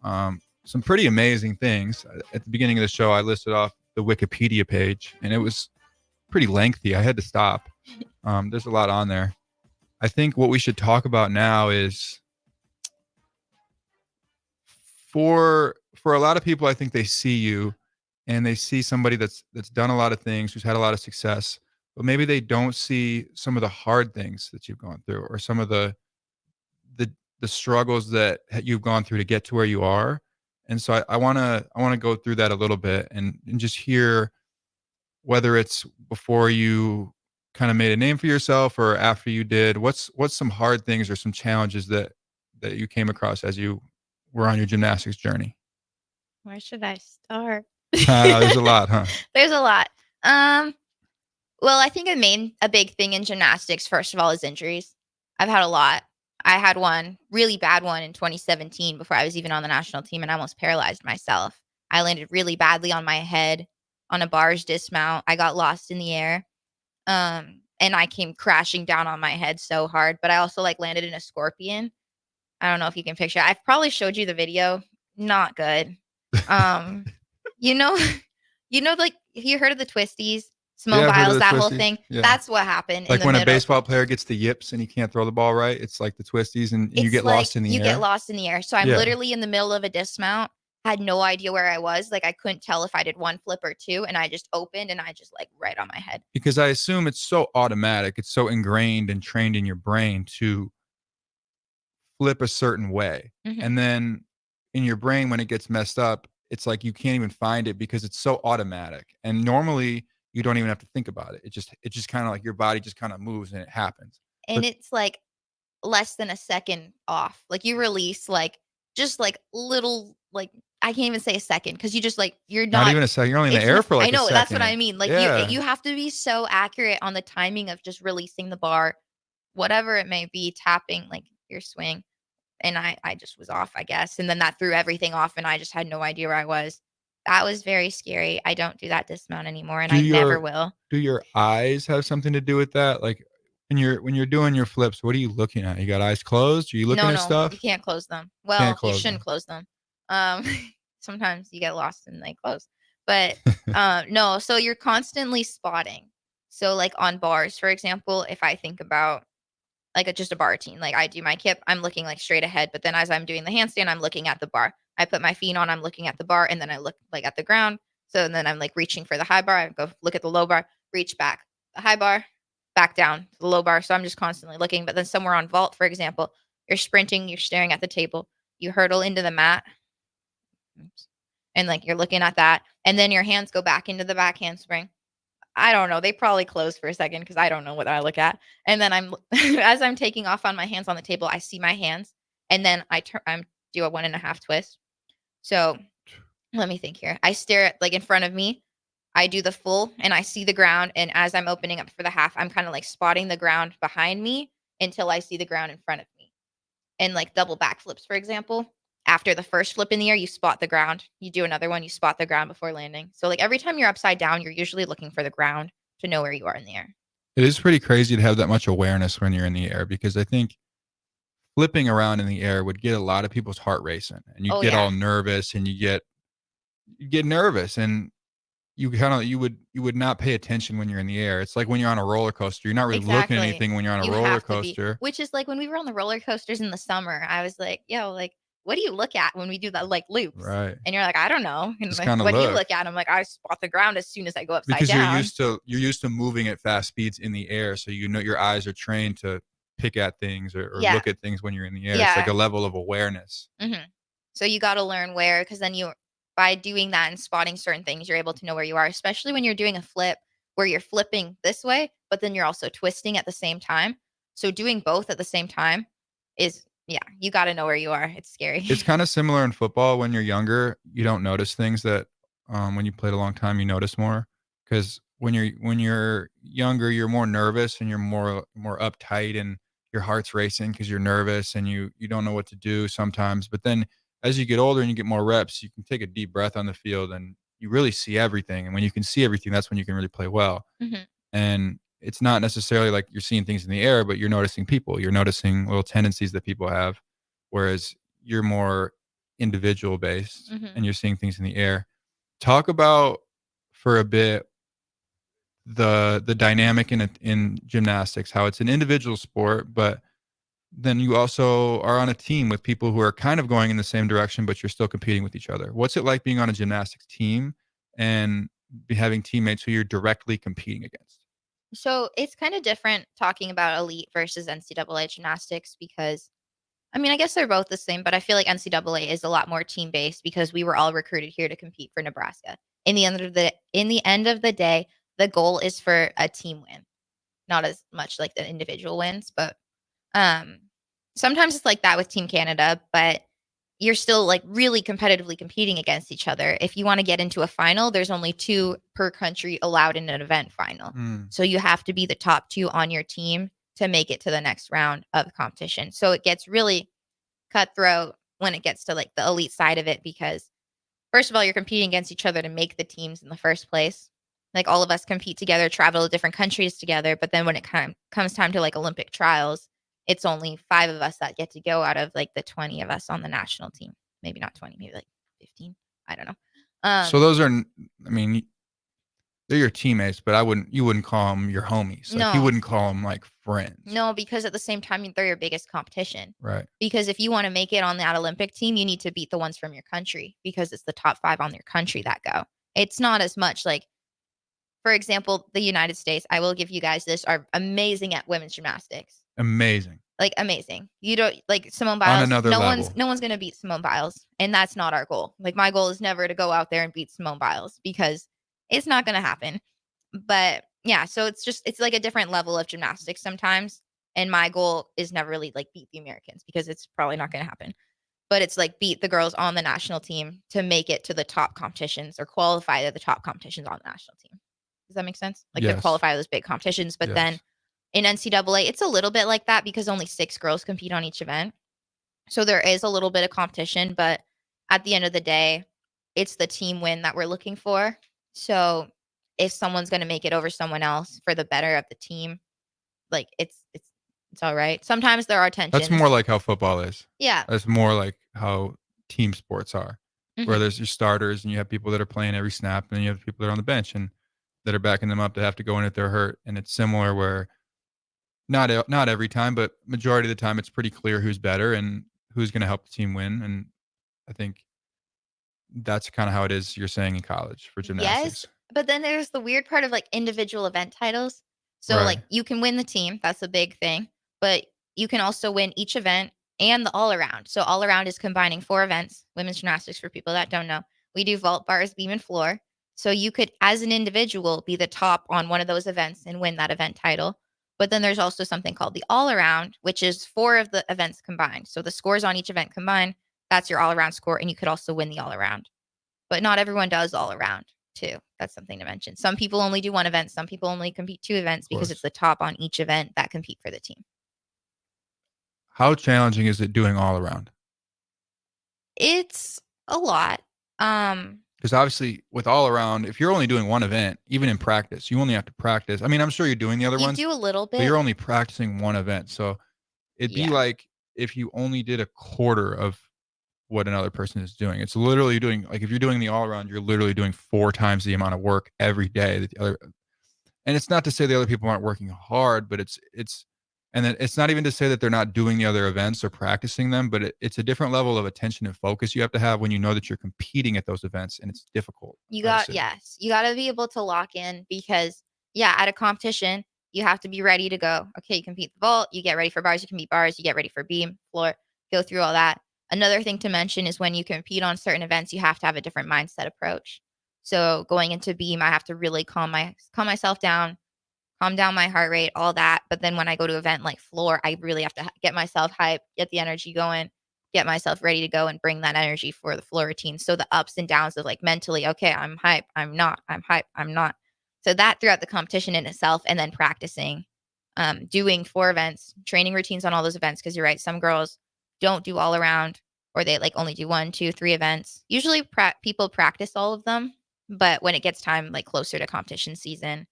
[SPEAKER 8] Some pretty amazing things. At the beginning of the show, I listed off the Wikipedia page, and it was pretty lengthy. I had to stop. There's a lot on there. I think what we should talk about now is for a lot of people, I think they see you and they see somebody that's done a lot of things, who's had a lot of success, but maybe they don't see some of the hard things that you've gone through or some of the struggles that you've gone through to get to where you are. And so I want to go through that a little bit and just hear whether it's before you kind of made a name for yourself or after you did, what's some hard things or some challenges that you came across as you were on your gymnastics journey?
[SPEAKER 9] Where should I start?
[SPEAKER 8] There's a lot, huh?
[SPEAKER 9] There's a lot. Well, I think a big thing in gymnastics, first of all, is injuries. I've had a lot. I had one really bad one in 2017 before I was even on the national team, and I almost paralyzed myself. I landed really badly on my head on a bars dismount. I got lost in the air. And I came crashing down on my head so hard, but I also landed in a scorpion. I don't know if you can picture it. I've probably showed you the video. Not good. You know, you heard of the twisties, Smobiles, that whole thing. Yeah. That's what happened.
[SPEAKER 8] Like when a baseball player gets the yips and he can't throw the ball right, it's like the twisties and you get lost in the air.
[SPEAKER 9] You get lost in the air. So I'm literally in the middle of a dismount, had no idea where I was. I couldn't tell if I did one flip or two, and I just opened and I just right on my head.
[SPEAKER 8] Because I assume it's so automatic, it's so ingrained and trained in your brain to flip a certain way. Mm-hmm. And then in your brain, when it gets messed up, it's like you can't even find it because it's so automatic. And normally you don't even have to think about it. It just kind of your body just kind of moves and it happens.
[SPEAKER 9] And it's less than a second off. You release just little I can't even say a second because you just you're not
[SPEAKER 8] even a second. You're only in the air for
[SPEAKER 9] I know,
[SPEAKER 8] a second.
[SPEAKER 9] That's what I mean. You have to be so accurate on the timing of just releasing the bar, whatever it may be, tapping your swing. And I just was off, I guess. And then that threw everything off and I just had no idea where I was. That was very scary. I don't do that dismount anymore and I never will.
[SPEAKER 8] Do your eyes have something to do with that? When you're doing your flips, what are you looking at? You got eyes closed? Are you looking at stuff?
[SPEAKER 9] You can't close them. Well, you shouldn't close them. Sometimes you get lost and they close. But no, so you're constantly spotting. So on bars, for example, if I think about just a bar routine, I do my kip, I'm looking straight ahead, but then as I'm doing the handstand, I'm looking at the bar. I put my feet on, I'm looking at the bar, and then I look at the ground. So then I'm reaching for the high bar. I go look at the low bar, reach back, the high bar, back down to the low bar. So I'm just constantly looking. But then somewhere on vault, for example, you're sprinting, you're staring at the table, you hurdle into the mat. Oops. And you're looking at that. And then your hands go back into the back handspring. I don't know. They probably close for a second because I don't know what I look at. And then as I'm taking off on my hands on the table, I see my hands. And then I do a 1.5 twist. So let me think here. I stare at in front of me. I do the full and I see the ground. And as I'm opening up for the half, I'm kind of spotting the ground behind me until I see the ground in front of me. And double backflips, for example. After the first flip in the air, you spot the ground. You do another one, you spot the ground before landing. So every time you're upside down, you're usually looking for the ground to know where you are in the air.
[SPEAKER 8] It is pretty crazy to have that much awareness when you're in the air because I think flipping around in the air would get a lot of people's heart racing and you get all nervous and you get nervous and you would not pay attention when you're in the air. It's like when you're on a roller coaster, you're not really looking at anything when you're on a roller coaster.
[SPEAKER 9] Which is when we were on the roller coasters in the summer, I was what do you look at when we do that loops?
[SPEAKER 8] Right.
[SPEAKER 9] And you're I don't know. And
[SPEAKER 8] what
[SPEAKER 9] do you look at? I'm I spot the ground as soon as I go upside down.
[SPEAKER 8] Because you're used to moving at fast speeds in the air, so your eyes are trained to pick at things or
[SPEAKER 9] Yeah.
[SPEAKER 8] look at things when you're in the air. It's
[SPEAKER 9] Yeah.
[SPEAKER 8] like a level of awareness.
[SPEAKER 9] So you got to learn where, because then by doing that and spotting certain things, you're able to know where you are, especially when you're doing a flip where you're flipping this way, but then you're also twisting at the same time. So doing both at the same time is, you got to know where you are. It's scary.
[SPEAKER 8] It's kind of similar in football. When you're younger, you don't notice things that when you played a long time, you notice more. Because when you're younger, you're more nervous and you're more uptight and your heart's racing because you're nervous and you don't know what to do sometimes. But then as you get older and you get more reps, you can take a deep breath on the field and you really see everything. And when you can see everything, that's when you can really play well. And it's not necessarily like you're seeing things in the air, but you're noticing people. You're noticing little tendencies that people have, whereas you're more individual based and you're seeing things in the air. Talk about for a bit the dynamic in gymnastics, how it's an individual sport, but then you also are on a team with people who are kind of going in the same direction, but you're still competing with each other. What's it like being on a gymnastics team and having teammates who you're directly competing against?
[SPEAKER 9] So it's kind of different talking about elite versus NCAA gymnastics because, I mean, I guess they're both the same, but I feel like NCAA is a lot more team-based because we were all recruited here to compete for Nebraska. In the end of the day, the goal is for a team win, not as much like the individual wins, but sometimes it's like that with Team Canada, but you're still like really competitively competing against each other. If you want to get into a final, there's only 2 per country allowed in an event final. So you have to be the top 2 on your team to make it to the next round of competition. So it gets really cutthroat when it gets to like the elite side of it because first of all, you're competing against each other to make the teams in the first place. Like all of us compete together, travel to different countries together. But then when it comes time to like Olympic trials, it's only 5 of us that get to go out of like the 20 of us on the national team. Maybe not 20, maybe like 15. I don't know.
[SPEAKER 8] So those are, I mean, they're your teammates, but you wouldn't call them your homies. Like,
[SPEAKER 9] No.
[SPEAKER 8] you wouldn't call them like friends.
[SPEAKER 9] No, because at the same time, they're your biggest competition.
[SPEAKER 8] Right.
[SPEAKER 9] Because if you want to make it on that Olympic team, you need to beat the ones from your country because it's the top 5 on your country that go. It's not as much like, for example, the United States, I will give you guys this, are amazing at women's gymnastics.
[SPEAKER 8] Amazing.
[SPEAKER 9] Like amazing. You don't like Simone Biles.
[SPEAKER 8] On another level.
[SPEAKER 9] No one's gonna beat Simone Biles. And that's not our goal. Like my goal is never to go out there and beat Simone Biles because it's not gonna happen. But yeah, so it's like a different level of gymnastics sometimes. And my goal is never really like beat the Americans because it's probably not gonna happen. But it's like beat the girls on the national team to make it to the top competitions or qualify to the top competitions on the national team. Does that make sense? Like to qualify to those big competitions. But then in NCAA, it's a little bit like that because only 6 girls compete on each event. So there is a little bit of competition, but at the end of the day, it's the team win that we're looking for. So if someone's going to make it over someone else for the better of the team, like it's all right. Sometimes there are tensions.
[SPEAKER 8] That's more like how football is.
[SPEAKER 9] Yeah.
[SPEAKER 8] That's more like how team sports are, where there's your starters and you have people that are playing every snap, and then you have people that are on the bench and that are backing them up that have to go in if they're hurt. And it's similar where not every time, but majority of the time, it's pretty clear who's better and who's going to help the team win. And I think that's kind of how it is, you're saying, in college for gymnastics.
[SPEAKER 9] Yes, but then there's the weird part of like individual event titles. So
[SPEAKER 8] Right.
[SPEAKER 9] like you can win the team, that's a big thing, but you can also win each event and the all around. So all around is combining 4 events, women's gymnastics for people that don't know. We do vault, bars, beam, and floor. So you could, as an individual, be the top on one of those events and win that event title. But then there's also something called the all around, which is 4 of the events combined. So the scores on each event combined, that's your all around score, and you could also win the all around. But not everyone does all around too. That's something to mention. Some people only do 1 event. Some people only compete 2 events because it's the top on each event that compete for the team.
[SPEAKER 8] How challenging is it doing all around?
[SPEAKER 9] It's a lot.
[SPEAKER 8] Because obviously with all around, if you're only doing 1 event, even in practice, you only have to practice. I mean, I'm sure you're doing the other
[SPEAKER 9] You
[SPEAKER 8] ones.
[SPEAKER 9] do a little
[SPEAKER 8] But
[SPEAKER 9] bit.
[SPEAKER 8] you're only practicing 1 event. So it'd be like if you only did a quarter of what another person is doing. It's literally doing, like, if you're doing the all around, you're literally doing 4 times the amount of work every day that the other. And it's not to say the other people aren't working hard, but and then it's not even to say that they're not doing the other events or practicing them, but it's a different level of attention and focus you have to have when you know that you're competing at those events, and it's difficult.
[SPEAKER 9] You got to be able to lock in because at a competition, You have to be ready to go. Okay, you compete the vault, you get ready for bars, you compete bars, you get ready for beam, floor, go through all that. Another thing to mention is when you compete on certain events, you have to have a different mindset approach. So going into beam, I have to really calm myself down, calm down my heart rate, all that. But then when I go to event like floor, I really have to get myself hyped, get the energy going, get myself ready to go and bring that energy for the floor routine. So the ups and downs of like mentally, okay, I'm hype, I'm not, I'm hype, I'm not. So that throughout the competition in itself, and then practicing, doing 4 events, training routines on all those events. Cause you're right. Some girls don't do all around, or they like only do 1, 2, 3 events. Usually people practice all of them, but when it gets time, like closer to competition season,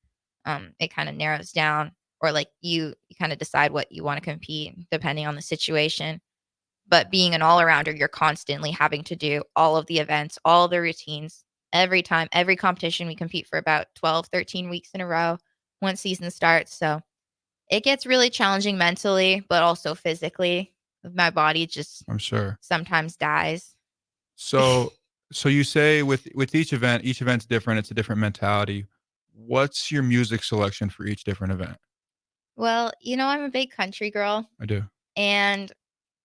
[SPEAKER 9] it kind of narrows down, or like you kind of decide what you want to compete depending on the situation. But being an all-arounder, you're constantly having to do all of the events, all the routines, every time, every competition. We compete for about 12, 13 weeks in a row once season starts. So it gets really challenging mentally, but also physically. My body just
[SPEAKER 8] I'm sure
[SPEAKER 9] sometimes dies.
[SPEAKER 8] So you say with each event's different. It's a different mentality. What's your music selection for each different event?
[SPEAKER 9] Well, I'm a big country girl,
[SPEAKER 8] I do.
[SPEAKER 9] and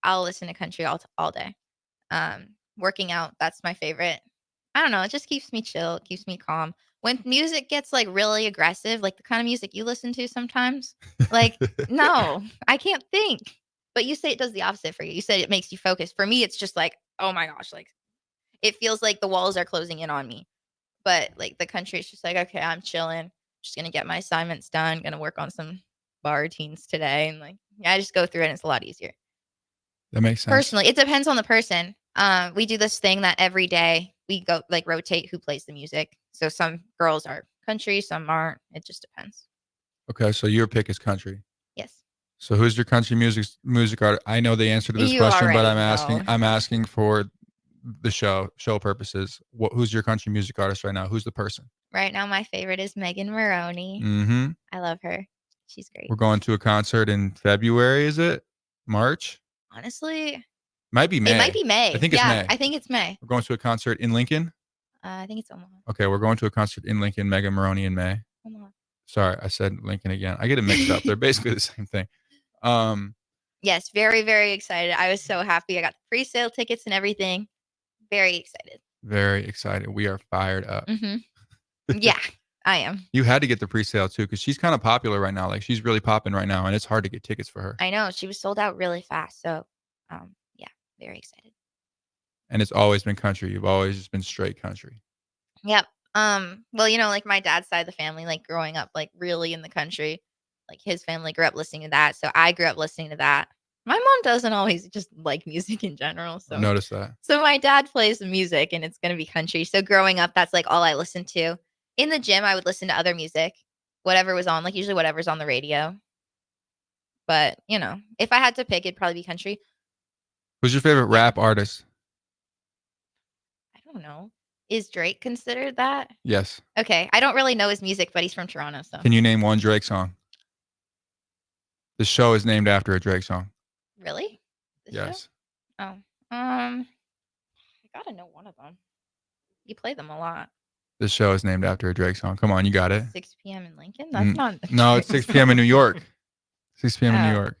[SPEAKER 9] I'll listen to country all day. Working out, that's my favorite. I don't know, it just keeps me chill, it keeps me calm. When music gets like really aggressive, like the kind of music you listen to sometimes, like no, I can't think. But you say it does the opposite for you. You said it makes you focus. For me, it's just like, oh my gosh, like it feels like the walls are closing in on me. But like the country is just like, okay, I'm chilling. Just gonna get my assignments done, gonna work on some bar routines today. And like, yeah, I just go through it and it's a lot easier.
[SPEAKER 8] That makes sense.
[SPEAKER 9] Personally, it depends on the person. We do this thing that every day we go like rotate who plays the music. So some girls are country, some aren't. It just depends.
[SPEAKER 8] Okay, so your pick is country.
[SPEAKER 9] Yes.
[SPEAKER 8] So who's your country music artist? I know the answer to this
[SPEAKER 9] You
[SPEAKER 8] question, but
[SPEAKER 9] already know.
[SPEAKER 8] I'm asking for the show purposes. Who's your country music artist right now? Who's the person?
[SPEAKER 9] Right now, my favorite is Megan Maroney.
[SPEAKER 8] Mm-hmm.
[SPEAKER 9] I love her. She's great.
[SPEAKER 8] We're going to a concert in February. Is it March?
[SPEAKER 9] Honestly,
[SPEAKER 8] Might be May.
[SPEAKER 9] it might be May.
[SPEAKER 8] I think it's May.
[SPEAKER 9] I think it's May.
[SPEAKER 8] We're going to a concert in Lincoln.
[SPEAKER 9] I think it's Omaha.
[SPEAKER 8] Okay, we're going to a concert in Lincoln. Megan Maroney in May.
[SPEAKER 9] Omaha.
[SPEAKER 8] Sorry, I said Lincoln again. I get it mixed up. They're basically the same thing.
[SPEAKER 9] Yes, very, very excited. I was so happy. I got the pre-sale tickets and everything. Very excited.
[SPEAKER 8] Very excited. We are fired up.
[SPEAKER 9] Mm-hmm. Yeah, I am.
[SPEAKER 8] You had to get the pre-sale too, because she's kind of popular right now. Like she's really popping right now, and it's hard to get tickets for her.
[SPEAKER 9] I know. She was sold out really fast. So, yeah, very excited.
[SPEAKER 8] And it's always been country. You've always just been straight country.
[SPEAKER 9] Yep. Well, like my dad's side of the family, like growing up, like really in the country, like his family grew up listening to that. So I grew up listening to that. My mom doesn't always just like music in general. So
[SPEAKER 8] I noticed that.
[SPEAKER 9] So my dad plays the music and it's going to be country. So growing up, that's like all I listened to. In the gym, I would listen to other music, whatever was on, like usually whatever's on the radio. But, if I had to pick, it'd probably be country.
[SPEAKER 8] Who's your favorite rap artist?
[SPEAKER 9] I don't know. Is Drake considered that?
[SPEAKER 8] Yes.
[SPEAKER 9] Okay. I don't really know his music, but he's from Toronto. So
[SPEAKER 8] Can you name one Drake song? The show is named after a Drake song.
[SPEAKER 9] Really?
[SPEAKER 8] Yes.
[SPEAKER 9] Oh. I gotta know one of them. You play them a lot.
[SPEAKER 8] The show is named after a Drake song. Come on, you got it.
[SPEAKER 9] 6 p.m. in Lincoln? That's not.
[SPEAKER 8] No, it's 6 p.m. in New York. 6 p.m. in New
[SPEAKER 9] Oh.
[SPEAKER 8] York.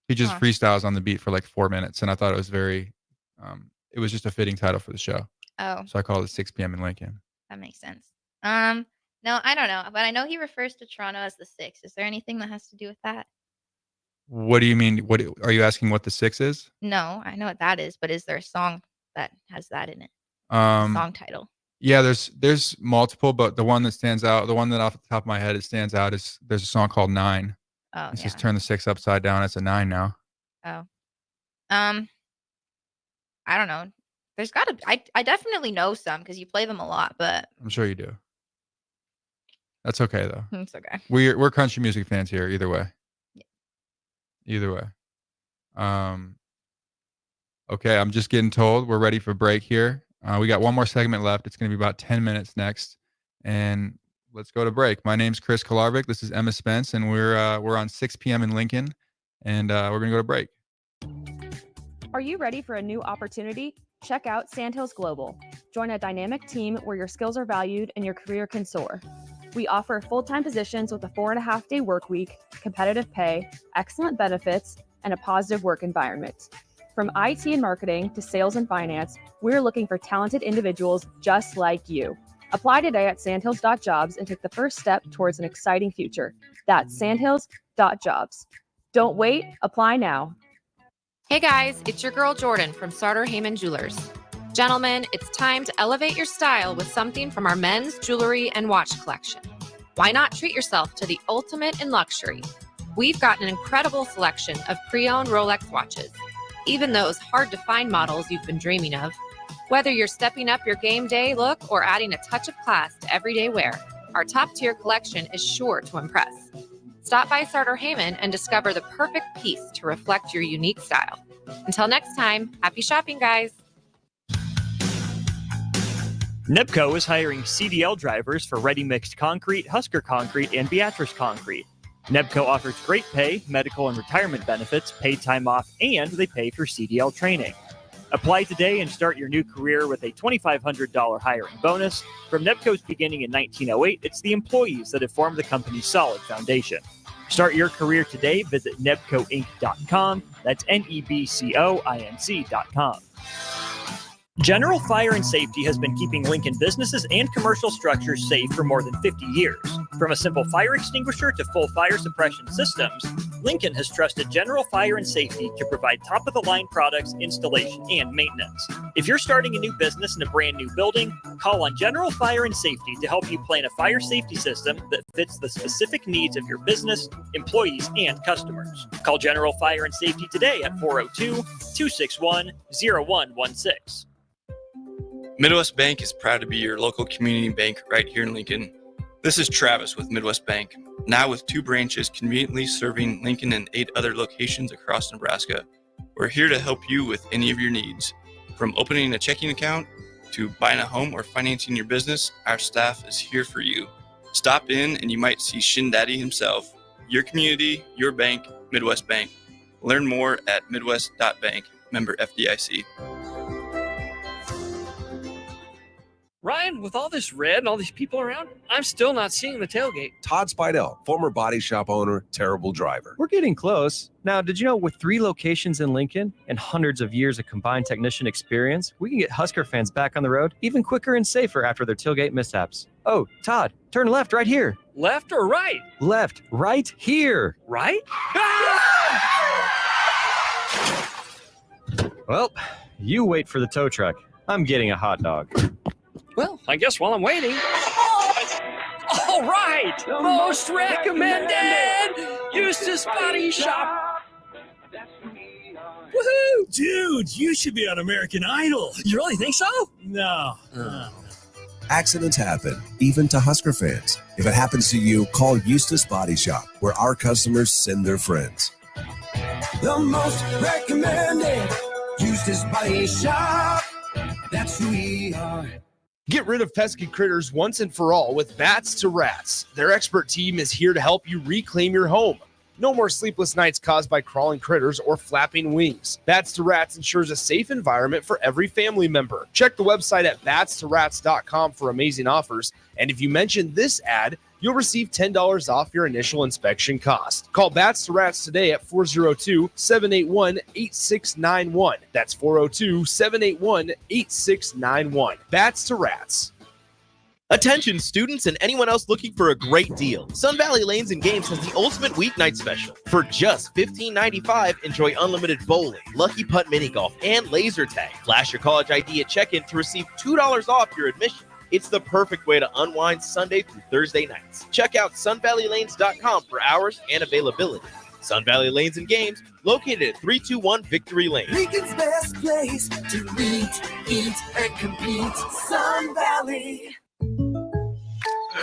[SPEAKER 8] He just
[SPEAKER 9] Huh.
[SPEAKER 8] freestyles on the beat for like 4 minutes, and I thought it was very. It was just a fitting title for the show.
[SPEAKER 9] Oh.
[SPEAKER 8] So I called it 6 p.m. in Lincoln.
[SPEAKER 9] That makes sense. No, I don't know, but I know he refers to Toronto as the 6. Is there anything that has to do with that?
[SPEAKER 8] What do you mean? What are you asking? What the 6 is?
[SPEAKER 9] No, I know what that is, but is there a song that has that in it? Song title.
[SPEAKER 8] Yeah, there's multiple, but the one that stands out, the one that off the top of my head it stands out is there's a song called 9.
[SPEAKER 9] Oh,
[SPEAKER 8] It
[SPEAKER 9] yeah.
[SPEAKER 8] says turn the 6 upside down. It's a 9 now.
[SPEAKER 9] Oh. I don't know. There's gotta. I definitely know some because you play them a lot, but
[SPEAKER 8] I'm sure you do. That's okay though.
[SPEAKER 9] it's okay.
[SPEAKER 8] We're country music fans here. Either way. Either way. Okay, I'm just getting told we're ready for break here. We got one more segment left. It's going to be about 10 minutes next, and let's go to break. My name's Chris Kolarevic. This is Emma Spence, and we're on 6 p.m. in Lincoln, and we're going to go to break.
[SPEAKER 21] Are you ready for a new opportunity? Check out Sandhills Global. Join a dynamic team where your skills are valued and your career can soar. We offer full-time positions with a 4.5-day work week, competitive pay, excellent benefits, and a positive work environment. From IT and marketing to sales and finance, we're looking for talented individuals just like you. Apply today at sandhills.jobs and take the first step towards an exciting future. That's sandhills.jobs. Don't wait, apply now.
[SPEAKER 1] Hey guys, it's your girl Jordan from Sartor Heyman Jewelers. Gentlemen, it's time to elevate your style with something from our men's jewelry and watch collection. Why not treat yourself to the ultimate in luxury? We've got an incredible selection of pre-owned Rolex watches, even those hard-to-find models you've been dreaming of. Whether you're stepping up your game day look or adding a touch of class to everyday wear, our top-tier collection is sure to impress. Stop by Sartor Heyman and discover the perfect piece to reflect your unique style. Until next time, happy shopping, guys.
[SPEAKER 14] NEBCO is hiring CDL drivers for ready-mixed concrete, Husker Concrete, and Beatrice Concrete. NEBCO offers great pay, medical and retirement benefits, paid time off, and they pay for CDL training. Apply today and start your new career with a $2,500 hiring bonus. From NEBCO's beginning in 1908, it's the employees that have formed the company's solid foundation. Start your career today. Visit nebcoinc.com. That's NEBCOINC.com. General Fire and Safety has been keeping Lincoln businesses and commercial structures safe for more than 50 years. From a simple fire extinguisher to full fire suppression systems, Lincoln has trusted General Fire and Safety to provide top-of-the-line products, installation, and maintenance. If you're starting a new business in a brand new building, call on General Fire and Safety to help you plan a fire safety system that fits the specific needs of your business, employees, and customers. Call General Fire and Safety today at 402-261-0116.
[SPEAKER 22] Midwest Bank is proud to be your local community bank right here in Lincoln. This is Travis with Midwest Bank, now with 2 branches conveniently serving Lincoln and 8 other locations across Nebraska. We're here to help you with any of your needs. From opening a checking account to buying a home or financing your business, our staff is here for you. Stop in and you might see Shin Daddy himself. Your community, your bank, Midwest Bank. Learn more at midwest.bank, member FDIC.
[SPEAKER 2] Ryan, with all this red and all these people around, I'm still not seeing the tailgate.
[SPEAKER 3] Todd Spidell, former body shop owner, terrible driver.
[SPEAKER 4] We're getting close. Now, did you know with 3 locations in Lincoln and hundreds of years of combined technician experience, we can get Husker fans back on the road even quicker and safer after their tailgate mishaps? Oh, Todd, turn left right here.
[SPEAKER 2] Left or right?
[SPEAKER 4] Left, right here.
[SPEAKER 2] Right?
[SPEAKER 4] Well, you wait for the tow truck. I'm getting a hot dog.
[SPEAKER 2] Well, I guess while I'm waiting. All right! Most recommended! Eustace Body Shop!
[SPEAKER 5] Woohoo! Dude, you should be on American Idol.
[SPEAKER 2] You really think so?
[SPEAKER 5] No.
[SPEAKER 3] Accidents happen, even to Husker fans. If it happens to you, call Eustace Body Shop, where our customers send their friends.
[SPEAKER 5] The most recommended Eustace Body Shop. That's who we are.
[SPEAKER 6] Get rid of pesky critters once and for all with Bats to Rats. Their expert team is here to help you reclaim your home. No more sleepless nights caused by crawling critters or flapping wings. Bats to Rats ensures a safe environment for every family member. Check the website at batstorats.com for amazing offers. And if you mention this ad, you'll receive $10 off your initial inspection cost. Call Bats to Rats today at 402-781-8691. That's 402-781-8691. Bats to Rats.
[SPEAKER 11] Attention students and anyone else looking for a great deal. Sun Valley Lanes and Games has the ultimate weeknight special. For just $15.95, enjoy unlimited bowling, lucky putt mini golf, and laser tag. Flash your college ID at check-in to receive $2 off your admission. It's the perfect way to unwind Sunday through Thursday nights. Check out sunvalleylanes.com for hours and availability. Sun Valley Lanes and Games, located at 321 Victory Lane.
[SPEAKER 5] Lincoln's best place to meet, eat, and compete. Sun Valley.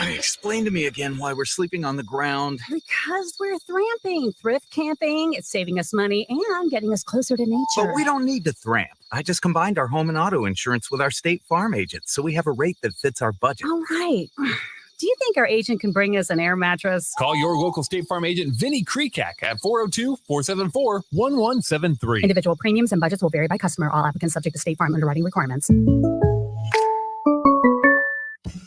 [SPEAKER 23] Explain to me again why we're sleeping on the ground.
[SPEAKER 24] Because we're thramping, thrift camping. It's saving us money and getting us closer to nature.
[SPEAKER 23] But we don't need to thramp. I just combined our home and auto insurance with our State Farm agent, so we have a rate that fits our budget.
[SPEAKER 24] All right. Do you think our agent can bring us an air mattress?
[SPEAKER 25] Call your local State Farm agent, Vinny Krekak, at 402-474-1173.
[SPEAKER 24] Individual premiums and budgets will vary by customer. All applicants subject to State Farm underwriting requirements.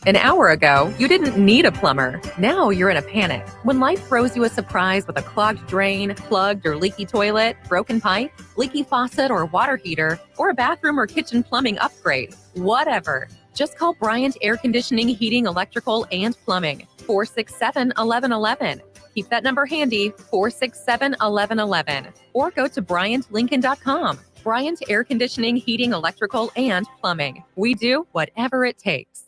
[SPEAKER 17] An hour ago, you didn't need a plumber. Now you're in a panic. When life throws you a surprise with a clogged drain, plugged or leaky toilet, broken pipe, leaky faucet or water heater, or a bathroom or kitchen plumbing upgrade, whatever. Just call Bryant Air Conditioning, Heating, Electrical, and Plumbing. 467-1111. Keep that number handy, 467-1111. Or go to BryantLincoln.com. Bryant Air Conditioning, Heating, Electrical, and Plumbing. We do whatever it takes.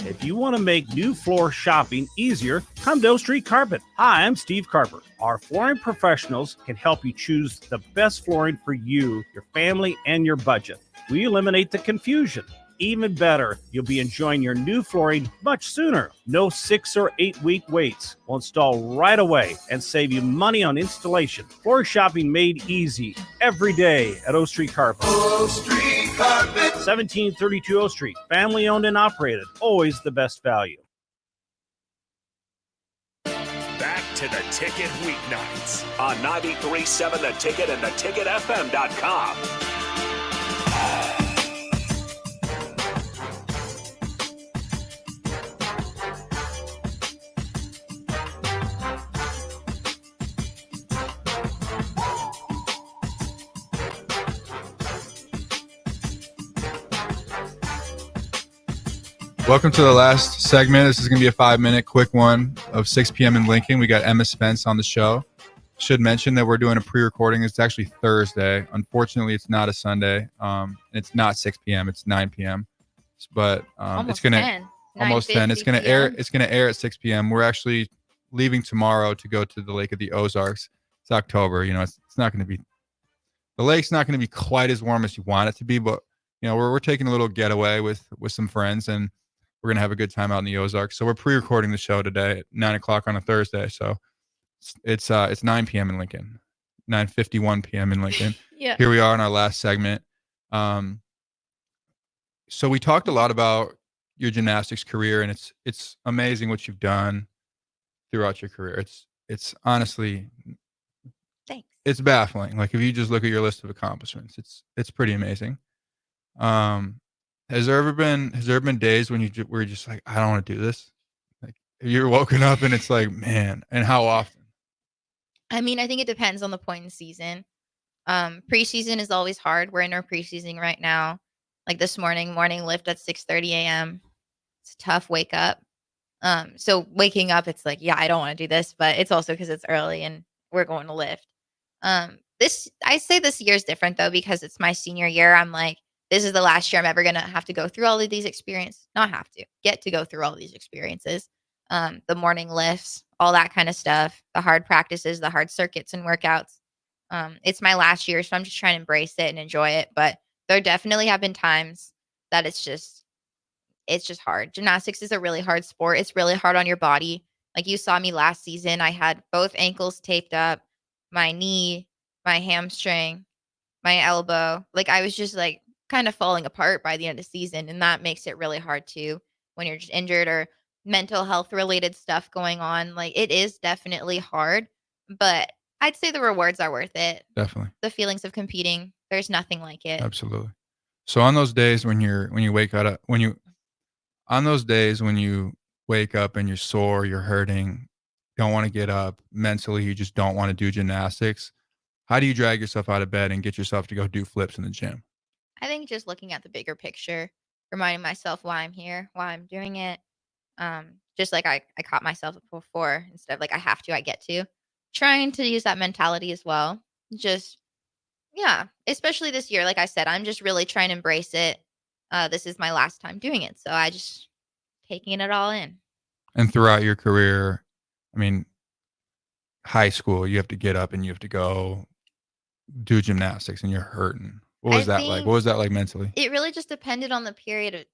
[SPEAKER 10] If you want to make new floor shopping easier, come to O Street Carpet. Hi, I'm Steve Carper. Our flooring professionals can help you choose the best flooring for you, your family, and your budget. We eliminate the confusion. Even better, you'll be enjoying your new flooring much sooner. No 6 or 8 week waits. We'll install right away and save you money on installation. Floor shopping made easy every day at O Street Carpet.
[SPEAKER 5] O Street Carpet.
[SPEAKER 10] 1732 O Street. Family owned and operated. Always the best value.
[SPEAKER 7] Back to the Ticket weeknights on 93.7 The Ticket and theticketfm.com.
[SPEAKER 8] Welcome to the last segment. This is going to be a 5-minute quick one of 6 p.m. in Lincoln. We got Emma Spence on the show. Should mention that we're doing a pre-recording. It's actually Thursday. Unfortunately, it's not a Sunday. It's not 6 p.m. It's 9 p.m. But it's going to almost 10. It's going to air. It's going to air at 6 p.m. We're actually leaving tomorrow to go to the Lake of the Ozarks. It's October. You know, it's not going to be. The lake's not going to be quite as warm as you want it to be, but you know, we're taking a little getaway with some friends and. We're going to have a good time out in the Ozarks. So we're pre-recording the show today at 9 o'clock on a Thursday. So it's 9 p.m. in Lincoln, 9:51 p.m. in Lincoln.
[SPEAKER 9] Yeah.
[SPEAKER 8] Here we are in our last segment. So we talked a lot about your gymnastics career, and it's amazing what you've done throughout your career. It's honestly,
[SPEAKER 9] thanks.
[SPEAKER 8] It's baffling. Like if you just look at your list of accomplishments, it's pretty amazing. Has there ever been days when were just like, I don't want to do this? Like you're woken up and it's like, man, and how often?
[SPEAKER 9] I mean, I think it depends on the point in the season. Preseason is always hard. We're in our preseason right now. Like this morning lift at 6:30 a.m. It's a tough wake up. So waking up, it's like, yeah, I don't want to do this, but it's also because it's early and we're going to lift. I say this year is different though, because it's my senior year. I'm like, this is the last year I'm ever going to have to go through all of these experiences. Not have to, get to go through all these experiences. The morning lifts, all that kind of stuff, the hard practices, the hard circuits and workouts. It's my last year, so I'm just trying to embrace it and enjoy it. But there definitely have been times that it's just hard. Gymnastics is a really hard sport. It's really hard on your body. Like you saw me last season, I had both ankles taped up, my knee, my hamstring, my elbow. Like I was just like, kind of falling apart by the end of the season, and that makes it really hard too when you're just injured or mental health related stuff going on. Like it is definitely hard, but I'd say the rewards are worth it.
[SPEAKER 8] Definitely.
[SPEAKER 9] The feelings of competing, there's nothing like it.
[SPEAKER 8] Absolutely. So on those days when you wake up and you're sore, you're hurting, don't want to get up, mentally you just don't want to do gymnastics, how do you drag yourself out of bed and get yourself to go do flips in the gym?
[SPEAKER 9] I think just looking at the bigger picture, reminding myself why I'm here, why I'm doing it. Just like I caught myself before, instead of like I have to, I get to. Trying to use that mentality as well. Just, yeah, especially this year. Like I said, I'm just really trying to embrace it. This is my last time doing it. So I just taking it all in.
[SPEAKER 8] And throughout your career, I mean, high school, you have to get up and you have to go do gymnastics and you're hurting. What was that like? What was that like mentally?
[SPEAKER 9] It really just depended on the period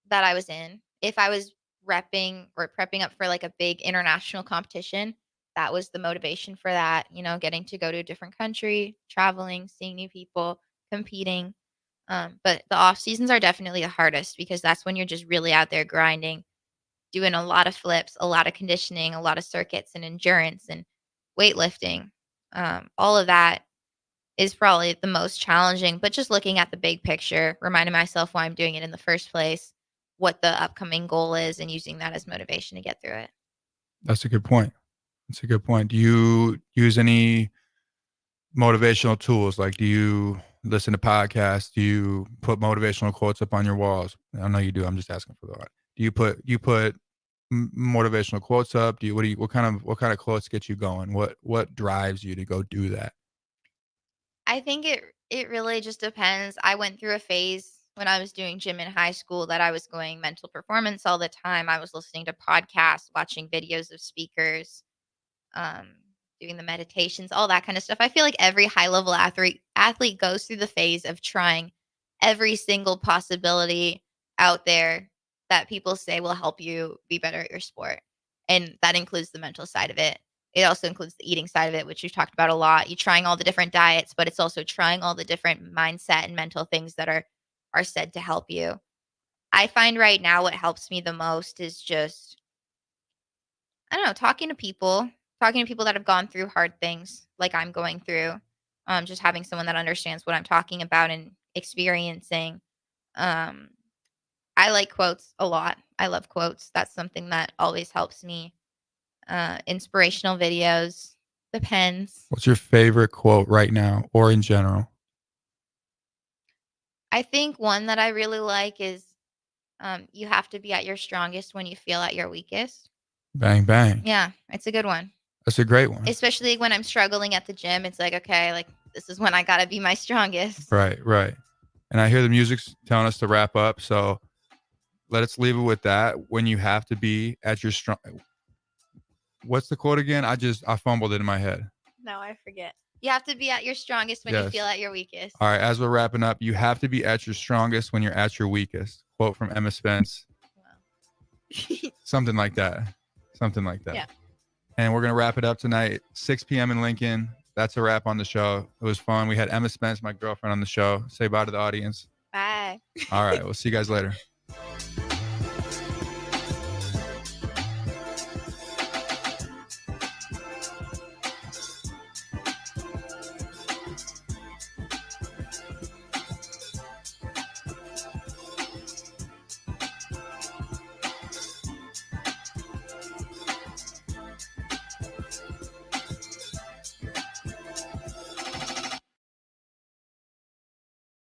[SPEAKER 9] that I was in. If I was repping or prepping up for like a big international competition, that was the motivation for that, you know, getting to go to a different country, traveling, seeing new people, competing. But the off seasons are definitely the hardest because that's when you're just really out there grinding, doing a lot of flips, a lot of conditioning, a lot of circuits and endurance and weightlifting. All of that is probably the most challenging, but just looking at the big picture, reminding myself why I'm doing it in the first place, what the upcoming goal is and using that as motivation to get through it.
[SPEAKER 8] That's a good point. That's a good point. Do you use any motivational tools? Like, do you listen to podcasts? Do you put motivational quotes up on your walls? I know you do. I'm just asking for the heart. Do you put motivational quotes up? What kind of quotes get you going? What drives you to go do that?
[SPEAKER 9] I think it really just depends. I went through a phase when I was doing gym in high school that I was going mental performance all the time. I was listening to podcasts, watching videos of speakers, doing the meditations, all that kind of stuff. I feel like every high level athlete goes through the phase of trying every single possibility out there that people say will help you be better at your sport. And that includes the mental side of it. It also includes the eating side of it, which we've talked about a lot. You're trying all the different diets, but it's also trying all the different mindset and mental things that are said to help you. I find right now what helps me the most is just, I don't know, talking to people that have gone through hard things like I'm going through. Just having someone that understands what I'm talking about and experiencing. I like quotes a lot. I love quotes. That's something that always helps me. Inspirational videos. Depends.
[SPEAKER 8] What's your favorite quote right now or in general?
[SPEAKER 9] I think one that I really like is you have to be at your strongest when you feel at your weakest.
[SPEAKER 8] Bang, bang.
[SPEAKER 9] Yeah, it's a good one.
[SPEAKER 8] That's a great one.
[SPEAKER 9] Especially when I'm struggling at the gym. It's like, okay, like this is when I got to be my strongest.
[SPEAKER 8] Right. And I hear the music's telling us to wrap up. So let's leave it with that. When you have to be at your strong. What's the quote again? I fumbled it in my head.
[SPEAKER 9] No, I forget. You have to be at your strongest when you feel at your weakest.
[SPEAKER 8] All right. As we're wrapping up, you have to be at your strongest when you're at your weakest. Quote from Emma Spence. Something like that.
[SPEAKER 9] Yeah.
[SPEAKER 8] And we're going to wrap it up tonight, 6 p.m. in Lincoln. That's a wrap on the show. It was fun. We had Emma Spence, my girlfriend, on the show. Say bye to the audience.
[SPEAKER 9] Bye.
[SPEAKER 8] All right. We'll see you guys later.